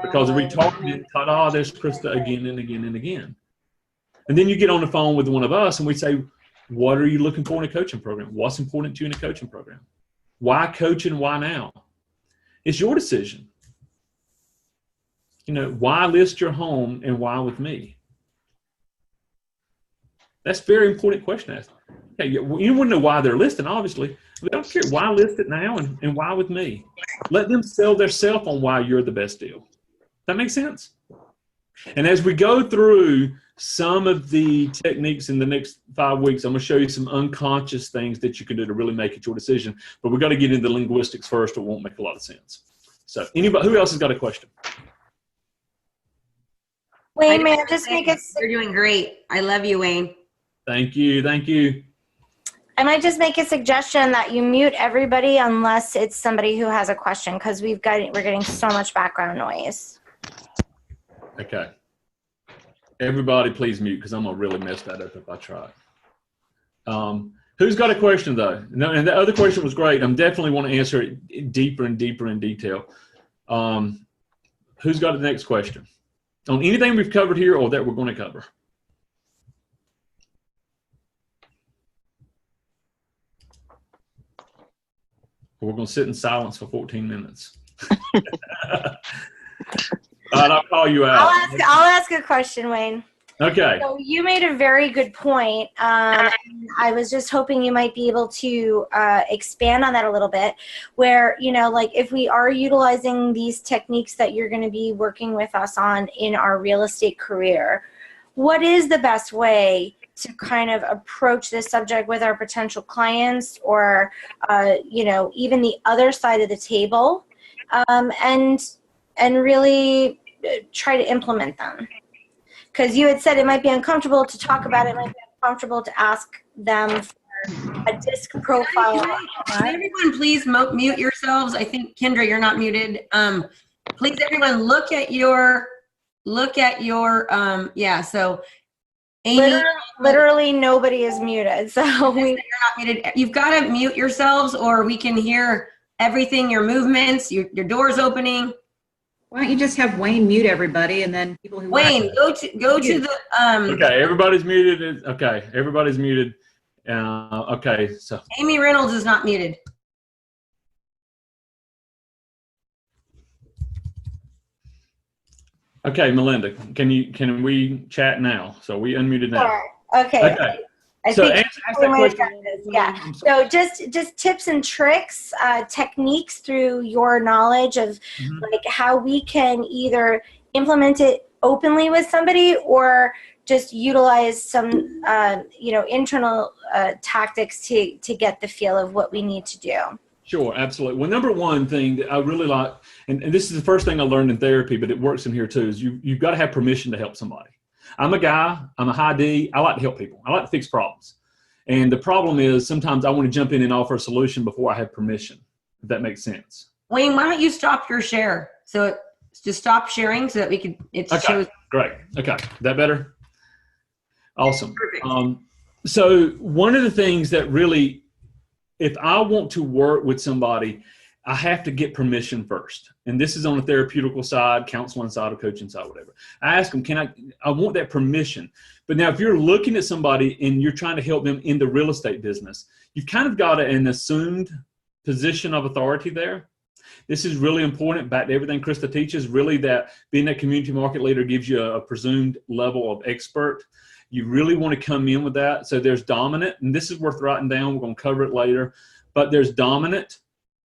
Because we talk, ta-da, there's Krista again and again and again. And then you get on the phone with one of us and we say, what are you looking for in a coaching program? What's important to you in a coaching program? Why coaching? Why now? It's your decision. Why list your home and why with me? That's a very important question to ask. Okay, you want to know why they're listing, obviously. But I don't care why list it now and why with me. Let them sell their self on why you're the best deal. That makes sense? And as we go through some of the techniques in the next 5 weeks, I'm going to show you some unconscious things that you can do to really make it your decision. But we've got to get into the linguistics first. It won't make a lot of sense. So anybody, who else has got a question? Wayne, may I just make it? You're doing great. I love you, Wayne. Thank you. Thank you. I might just make a suggestion that you mute everybody unless it's somebody who has a question, because we're getting so much background noise. Okay. Everybody please mute, because I'm going to really mess that up if I try. Who's got a question, though? No, and the other question was great. I'm definitely want to answer it deeper and deeper in detail. Who's got the next question? On anything we've covered here or that we're going to cover? We're going to sit in silence for 14 minutes. All right, I'll call you out. I'll ask a question, Wayne. Okay. So you made a very good point. I was just hoping you might be able to expand on that a little bit, where, like if we are utilizing these techniques that you're going to be working with us on in our real estate career, what is the best way to kind of approach this subject with our potential clients, or, even the other side of the table, and really try to implement them? Because you had said it might be uncomfortable to talk about it, it might be uncomfortable to ask them for a disc profile. Can everyone please mute yourselves? I think, Kendra, you're not muted. Please, everyone, look at your, so Amy. Literally nobody is muted. So you're not muted. You've got to mute yourselves, or we can hear everything, your movements, your doors opening. Why don't you just have Wayne mute everybody, and then people who Wayne, go to the Okay, everybody's muted. Okay, everybody's muted. Okay, so Amy Reynolds is not muted. Okay, Melinda, can we chat now? So we unmuted now. Sure. Okay. So ask that question. Yeah. So just tips and tricks, techniques through your knowledge of like how we can either implement it openly with somebody, or just utilize some internal tactics to get the feel of what we need to do. Sure, absolutely. Well, number one thing that I really like, and this is the first thing I learned in therapy, but it works in here too, is you've got to have permission to help somebody. I'm a guy, I'm a high D, I like to help people. I like to fix problems. And the problem is sometimes I want to jump in and offer a solution before I have permission, if that makes sense. Wayne, why don't you stop your share? So just stop sharing so that we can, shows. Great. Okay. Is that better? Awesome. So one of the things that really, if I want to work with somebody, I have to get permission first. And this is on the therapeutical side, counseling side, or coaching side, whatever. I ask them, I want that permission. But now if you're looking at somebody and you're trying to help them in the real estate business, you've kind of got an assumed position of authority there. This is really important. Back to everything Krista teaches, really that being a community market leader gives you a presumed level of expert. You really want to come in with that. So there's dominant, and this is worth writing down. We're going to cover it later. But there's dominant,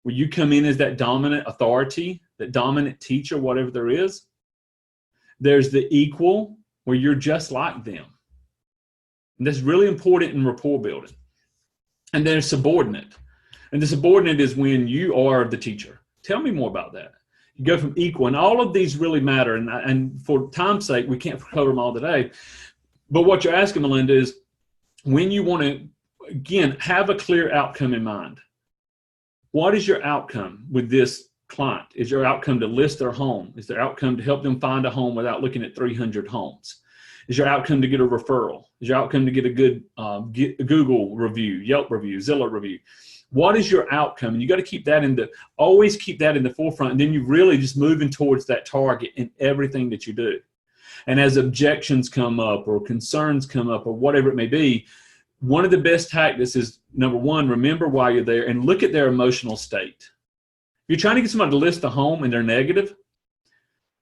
where you come in as that dominant authority, that dominant teacher, whatever there is. There's the equal, where you're just like them. And that's really important in rapport building. And then there's subordinate. And the subordinate is when you are the teacher. Tell me more about that. You go from equal, and all of these really matter. And for time's sake, we can't cover them all today. But what you're asking, Melinda, is when you want to, again, have a clear outcome in mind. What is your outcome with this client? Is your outcome to list their home? Is their outcome to help them find a home without looking at 300 homes? Is your outcome to get a referral? Is your outcome to get a good Google review, Yelp review, Zillow review? What is your outcome? And you got to keep that always keep that in the forefront. And then you really just moving towards that target in everything that you do. And as objections come up or concerns come up or whatever it may be, one of the best tactics is, number one, remember why you're there and look at their emotional state. If you're trying to get somebody to list a home and they're negative,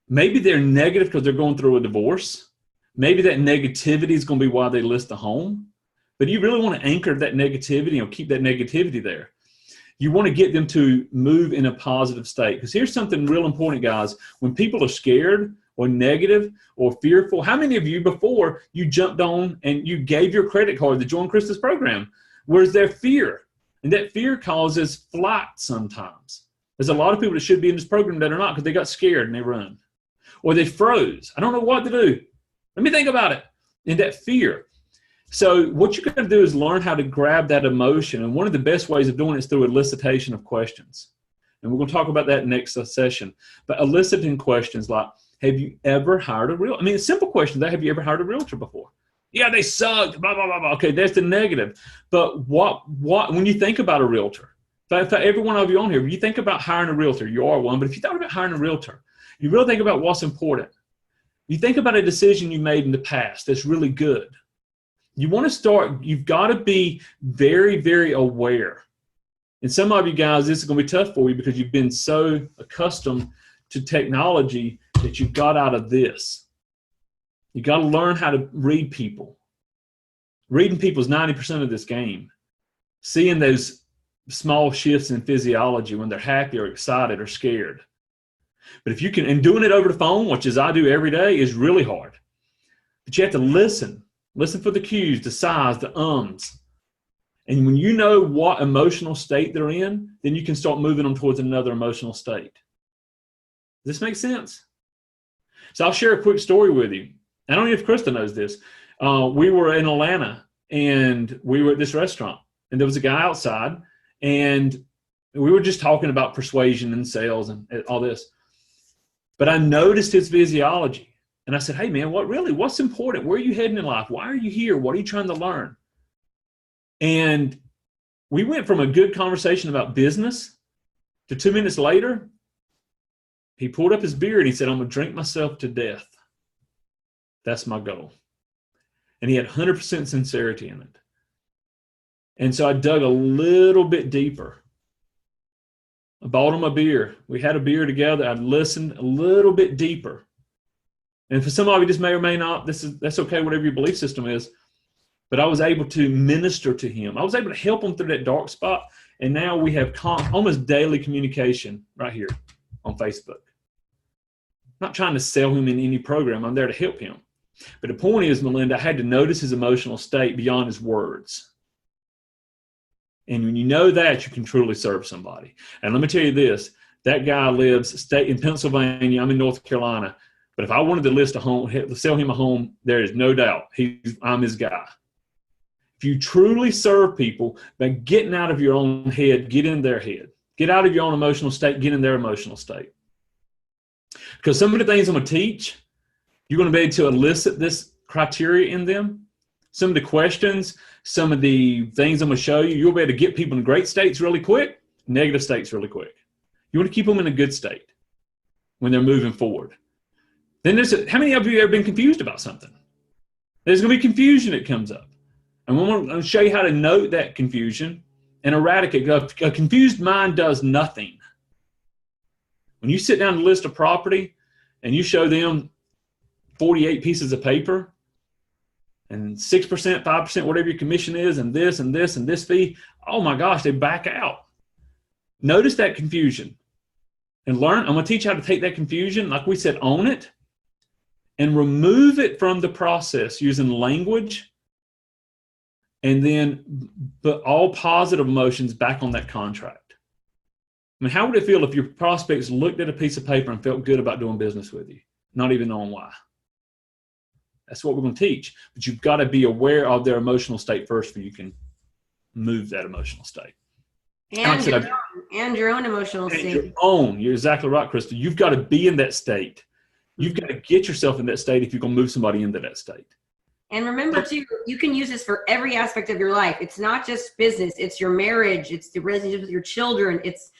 maybe they're negative because they're going through a divorce. Maybe that negativity is going to be why they list the home. But you really want to anchor that negativity or keep that negativity there. You want to get them to move in a positive state. Because here's something real important, guys. When people are scared or negative or fearful, how many of you before you jumped on and you gave your credit card to join Krista's program? Where's their fear? And that fear causes flight sometimes. There's a lot of people that should be in this program that are not because they got scared and they run. Or they froze. I don't know what to do. Let me think about it. And that fear. So what you're going to do is learn how to grab that emotion. And one of the best ways of doing it is through elicitation of questions. And we're going to talk about that next session. But eliciting questions like, have you ever hired a realtor? I mean, simple questions. Have you ever hired a realtor before? Yeah, they sucked, blah, blah, blah, blah. Okay, that's the negative. But what when you think about a realtor, in fact, every one of you on here, when you think about hiring a realtor, you are one. But if you thought about hiring a realtor, you really think about what's important. You think about a decision you made in the past that's really good. You want to start, you've got to be very, very aware. And some of you guys, this is going to be tough for you because you've been so accustomed to technology that you got out of this. You got to learn how to read people. Reading people is 90% of this game. Seeing those small shifts in physiology when they're happy or excited or scared. But if you can, and doing it over the phone, which is I do every day, is really hard. But you have to listen. Listen for the cues, the sighs, the ums. And when you know what emotional state they're in, then you can start moving them towards another emotional state. Does this make sense? So I'll share a quick story with you. I don't know if Krista knows this. We were in Atlanta, and we were at this restaurant, and there was a guy outside, and we were just talking about persuasion and sales and all this. But I noticed his physiology. And I said, hey, man, what's important? Where are you heading in life? Why are you here? What are you trying to learn? And we went from a good conversation about business to 2 minutes later, he pulled up his beer and he said, I'm going to drink myself to death. That's my goal. And he had 100% sincerity in it. And so I dug a little bit deeper. I bought him a beer. We had a beer together. I listened a little bit deeper. And for some of you, this may or may not, that's okay, whatever your belief system is. But I was able to minister to him. I was able to help him through that dark spot. And now we have almost daily communication right here on Facebook. I'm not trying to sell him in any program. I'm there to help him. But the point is, Melinda, I had to notice his emotional state beyond his words. And when you know that, you can truly serve somebody. And let me tell you this, that guy lives in Pennsylvania. I'm in North Carolina. But if I wanted to list a home, sell him a home, there is no doubt I'm his guy. If you truly serve people by getting out of your own head, get in their head. Get out of your own emotional state, get in their emotional state. Because some of the things I'm going to teach, you're going to be able to elicit this criteria in them. Some of the questions, some of the things I'm going to show you, you'll be able to get people in great states really quick, negative states really quick. You want to keep them in a good state when they're moving forward. Then how many of you have ever been confused about something? There's going to be confusion that comes up. And I'm going to show you how to note that confusion and eradicate. A confused mind does nothing. When you sit down to list a property and you show them 48 pieces of paper and 6%, 5%, whatever your commission is, and this and this and this fee, oh my gosh, they back out. Notice that confusion and learn. I'm going to teach you how to take that confusion, like we said, own it, and remove it from the process using language, and then put all positive emotions back on that contract. I mean, how would it feel if your prospects looked at a piece of paper and felt good about doing business with you, not even knowing why? That's what we're going to teach. But you've got to be aware of their emotional state first before you can move that emotional state. And your own emotional state. You're exactly right, Krista. You've got to be in that state. You've got to get yourself in that state if you're going to move somebody into that state. And remember, too, you can use this for every aspect of your life. It's not just business. It's your marriage. It's the relationship with your children. It's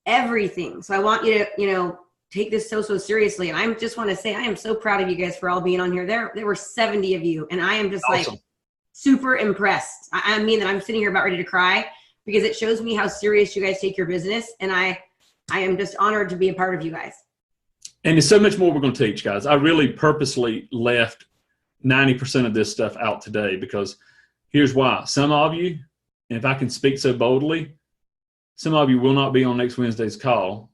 everything. So I want you to, take this so seriously. And I just want to say I am so proud of you guys for all being on here. There were 70 of you. And I am just awesome. Like super impressed. I mean that I'm sitting here about ready to cry because it shows me how serious you guys take your business. And I am just honored to be a part of you guys. And there's so much more we're going to teach, guys. I really purposely left 90% of this stuff out today because here's why. Some of you, and if I can speak so boldly, some of you will not be on next Wednesday's call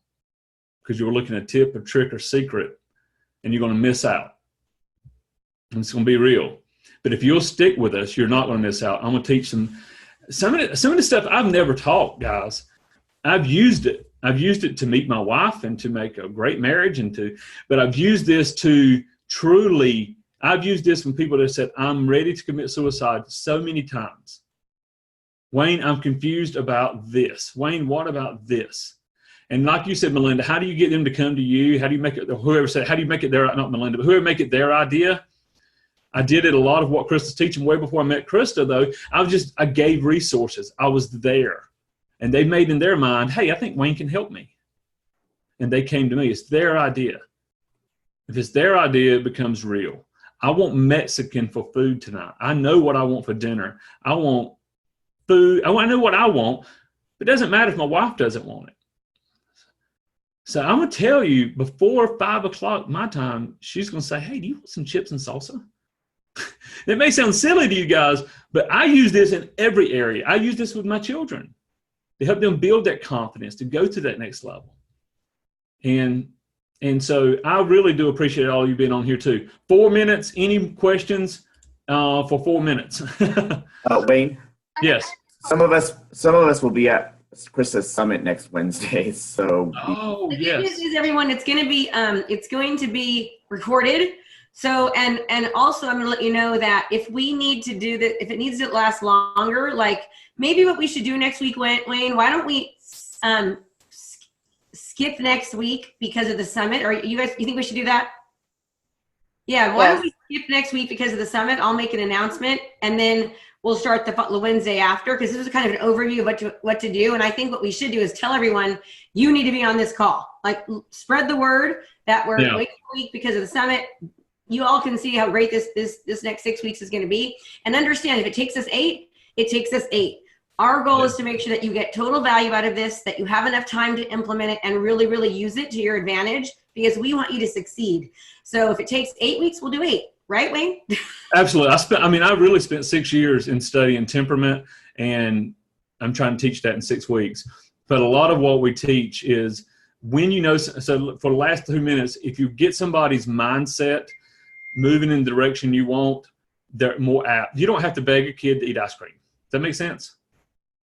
because you were looking at a tip, a trick, or secret, and you're going to miss out. And it's going to be real. But if you'll stick with us, you're not going to miss out. I'm going to teach them some of the stuff I've never taught, guys. I've used it. I've used it to meet my wife and to make a great marriage, but I've used this to truly. I've used this from people that said, I'm ready to commit suicide so many times. Wayne, I'm confused about this. Wayne, what about this? And like you said, Melinda, how do you get them to come to you? How do you make it, whoever said, how do you make it their, not Melinda, but whoever make it their idea? I did it a lot of what Krista's teaching way before I met Krista, though. I gave resources. I was there. And they made in their mind, hey, I think Wayne can help me. And they came to me. It's their idea. If it's their idea, it becomes real. I want Mexican for food tonight. I know what I want for dinner. I want food. I know what I want. But it doesn't matter if my wife doesn't want it. So I'm going to tell you, before 5 o'clock my time, she's going to say, hey, do you want some chips and salsa? It may sound silly to you guys, but I use this in every area. I use this with my children to help them build that confidence, to go to that next level. And so I really do appreciate all you being on here too. 4 minutes. Any questions for 4 minutes? Wayne? Yes. Some of us will be at Krista's summit next Wednesday. So the good news is, everyone, it's going to be recorded. So and also I'm going to let you know that if we need to do that, if it needs to last longer, like maybe what we should do next week, Wayne, why don't we skip next week because of the summit? Or you think we should do that? Yeah, why don't we skip next week because of the summit? I'll make an announcement and then we'll start the Wednesday after, because this is kind of an overview of what to do. And I think what we should do is tell everyone, you need to be on this call. Like, spread the word that we're waiting a week because of the summit. You all can see how great this next 6 weeks is going to be. And understand, if it takes us 8, it takes us 8. Our goal is to make sure that you get total value out of this, that you have enough time to implement it and really, really use it to your advantage, because we want you to succeed. So if it takes 8 weeks, we'll do 8. Right, Wayne? Absolutely. I really spent 6 years in studying temperament, and I'm trying to teach that in 6 weeks. But a lot of what we teach is when so for the last 2 minutes, if you get somebody's mindset moving in the direction you want, they're more apt. You don't have to beg a kid to eat ice cream. Does that make sense?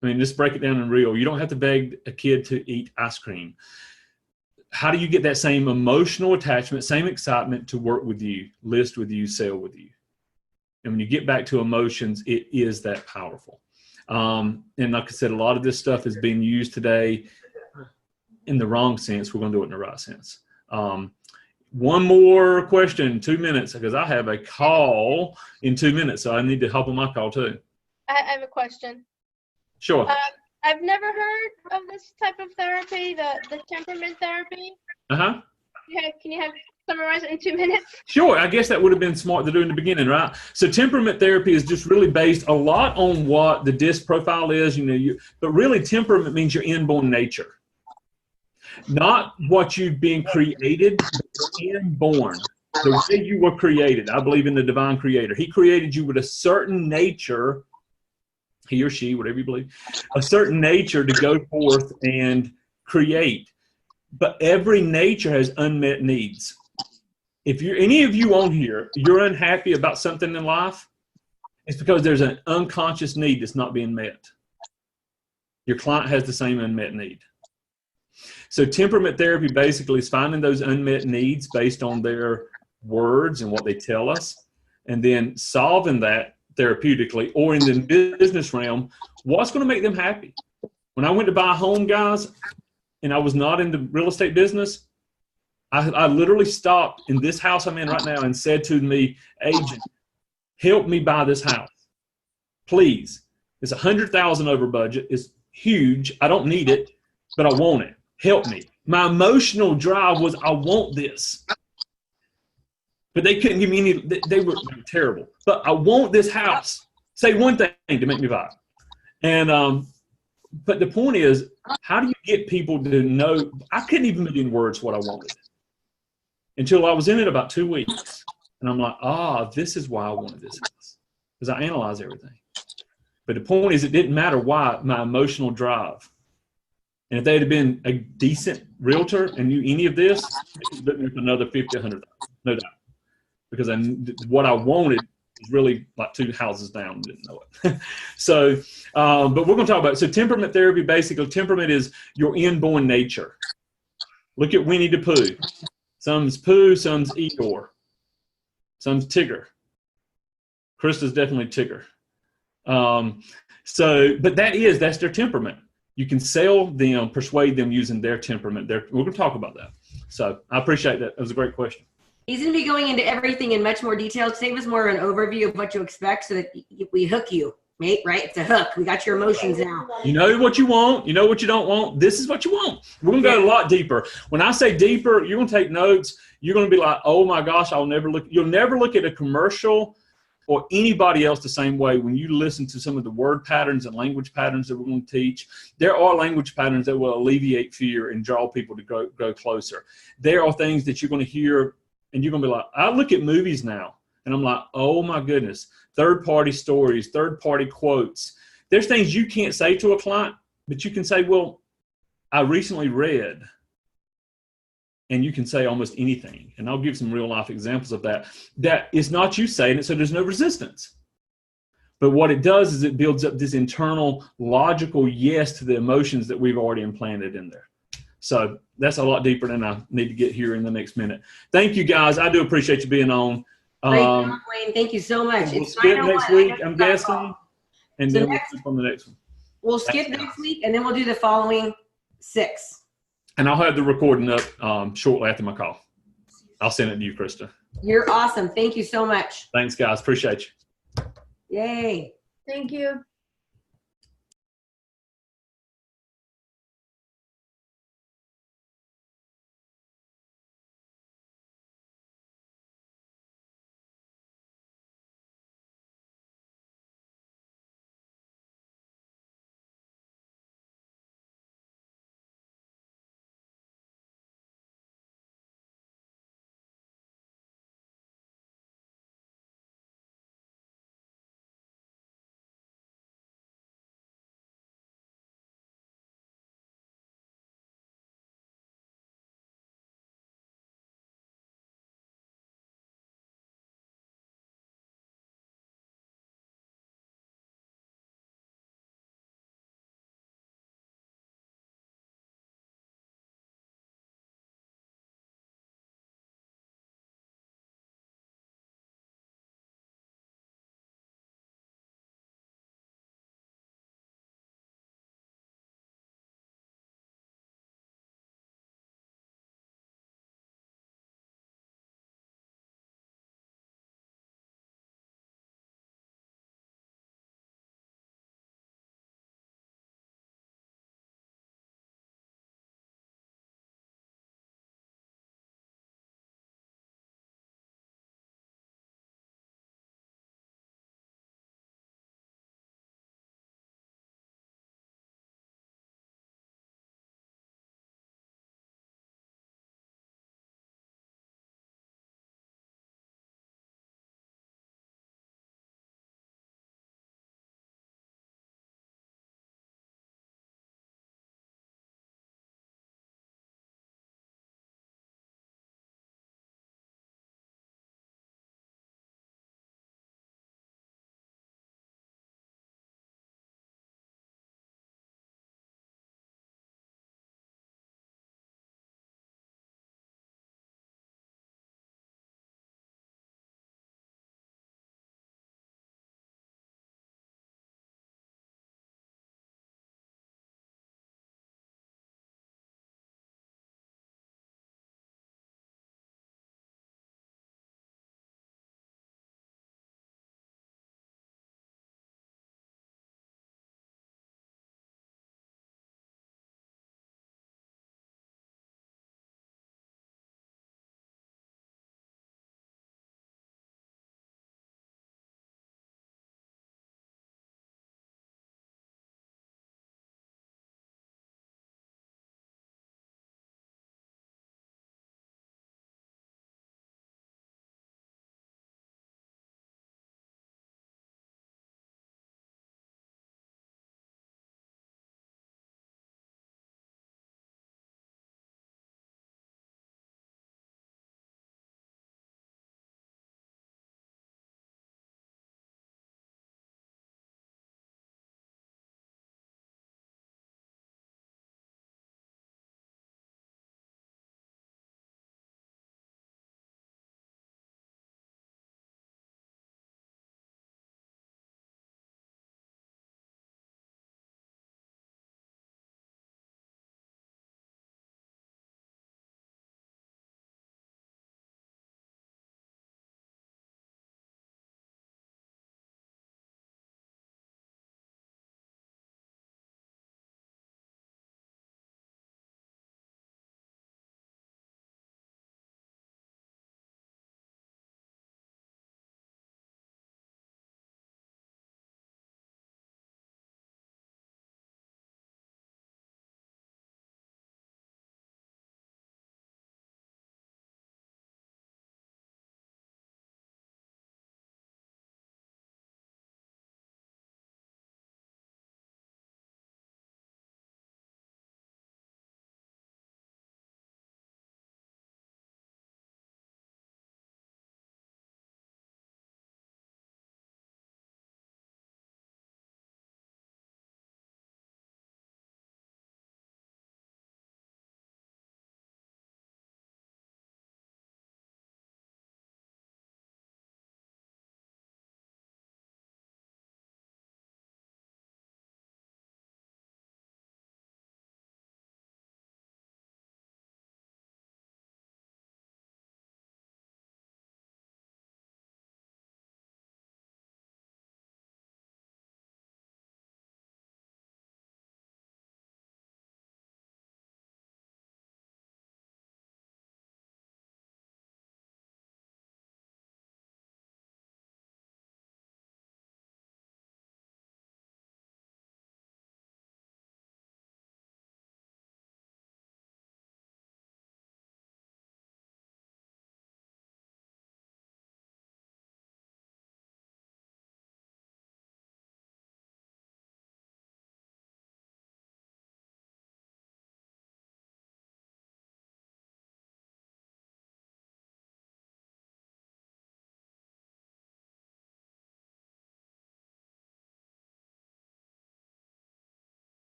I mean, just break it down in real. You don't have to beg a kid to eat ice cream. How do you get that same emotional attachment, same excitement to work with you, list with you, sell with you? And when you get back to emotions, it is that powerful. And like I said, a lot of this stuff is being used today in the wrong sense. We're going to do it in the right sense. One more question, 2 minutes, because I have a call in 2 minutes, so I need to hop on my call too. I have a question. Sure. I've never heard of this type of therapy, the temperament therapy. Uh-huh. Can you summarize it in 2 minutes? Sure. I guess that would have been smart to do in the beginning, right? So temperament therapy is just really based a lot on what the DISC profile is, but really temperament means your inborn nature. Not what you've been created, but you're inborn. The way you were created. I believe in the divine creator. He created you with a certain nature, he or she, whatever you believe, a certain nature to go forth and create. But every nature has unmet needs. If any of you on here, you're unhappy about something in life, it's because there's an unconscious need that's not being met. Your client has the same unmet need. So temperament therapy basically is finding those unmet needs based on their words and what they tell us, and then solving that therapeutically, or in the business realm, what's going to make them happy. When I went to buy a home, guys, and I was not in the real estate business, I literally stopped in this house I'm in right now and said to me, agent, help me buy this house. Please. It's $100,000 over budget. It's huge. I don't need it, but I want it. Help me. My emotional drive was, I want this. But they couldn't give me any, they were terrible. But I want this house. Say one thing to make me buy it. And, but the point is, how do you get people to know? I couldn't even put in words what I wanted until I was in it about 2 weeks. And I'm like, this is why I wanted this house. Because I analyze everything. But the point is, it didn't matter why, my emotional drive. And if they had been a decent realtor and knew any of this, they could have another 50, 100, no doubt. Because what I wanted was really like 2 houses down, didn't know it. So, but we're going to talk about it. So temperament therapy, basically, temperament is your inborn nature. Look at Winnie the Pooh. Some's Pooh, some's Eeyore, some's Tigger. Krista's definitely Tigger. But that's their temperament. You can sell them, persuade them using their temperament. We're going to talk about that. So I appreciate that. That was a great question. He's going to be going into everything in much more detail. Today was more of an overview of what you expect so that we hook you, mate, right? It's a hook. We got your emotions now. You know what you want. You know what you don't want. This is what you want. We're going to go a lot deeper. When I say deeper, you're going to take notes. You're going to be like, oh my gosh, you'll never look at a commercial or anybody else the same way. When you listen to some of the word patterns and language patterns that we're going to teach, there are language patterns that will alleviate fear and draw people to go closer. There are things that you're going to hear and you're going to be like, I look at movies now and I'm like, oh my goodness, third-party stories, third-party quotes. There's things you can't say to a client, but you can say, well, I recently read. And you can say almost anything. And I'll give some real life examples of that. That is not you saying it, so there's no resistance. But what it does is it builds up this internal logical yes to the emotions that we've already implanted in there. So that's a lot deeper than I need to get here in the next minute. Thank you, guys. I do appreciate you being on. Great job, Wayne. Thank you so much. We'll skip next week, I'm guessing. And So then we'll skip on the next one. We'll skip next week, and then we'll do the following 6. And I'll have the recording up shortly after my call. I'll send it to you, Krista. You're awesome. Thank you so much. Thanks, guys. Appreciate you. Yay. Thank you.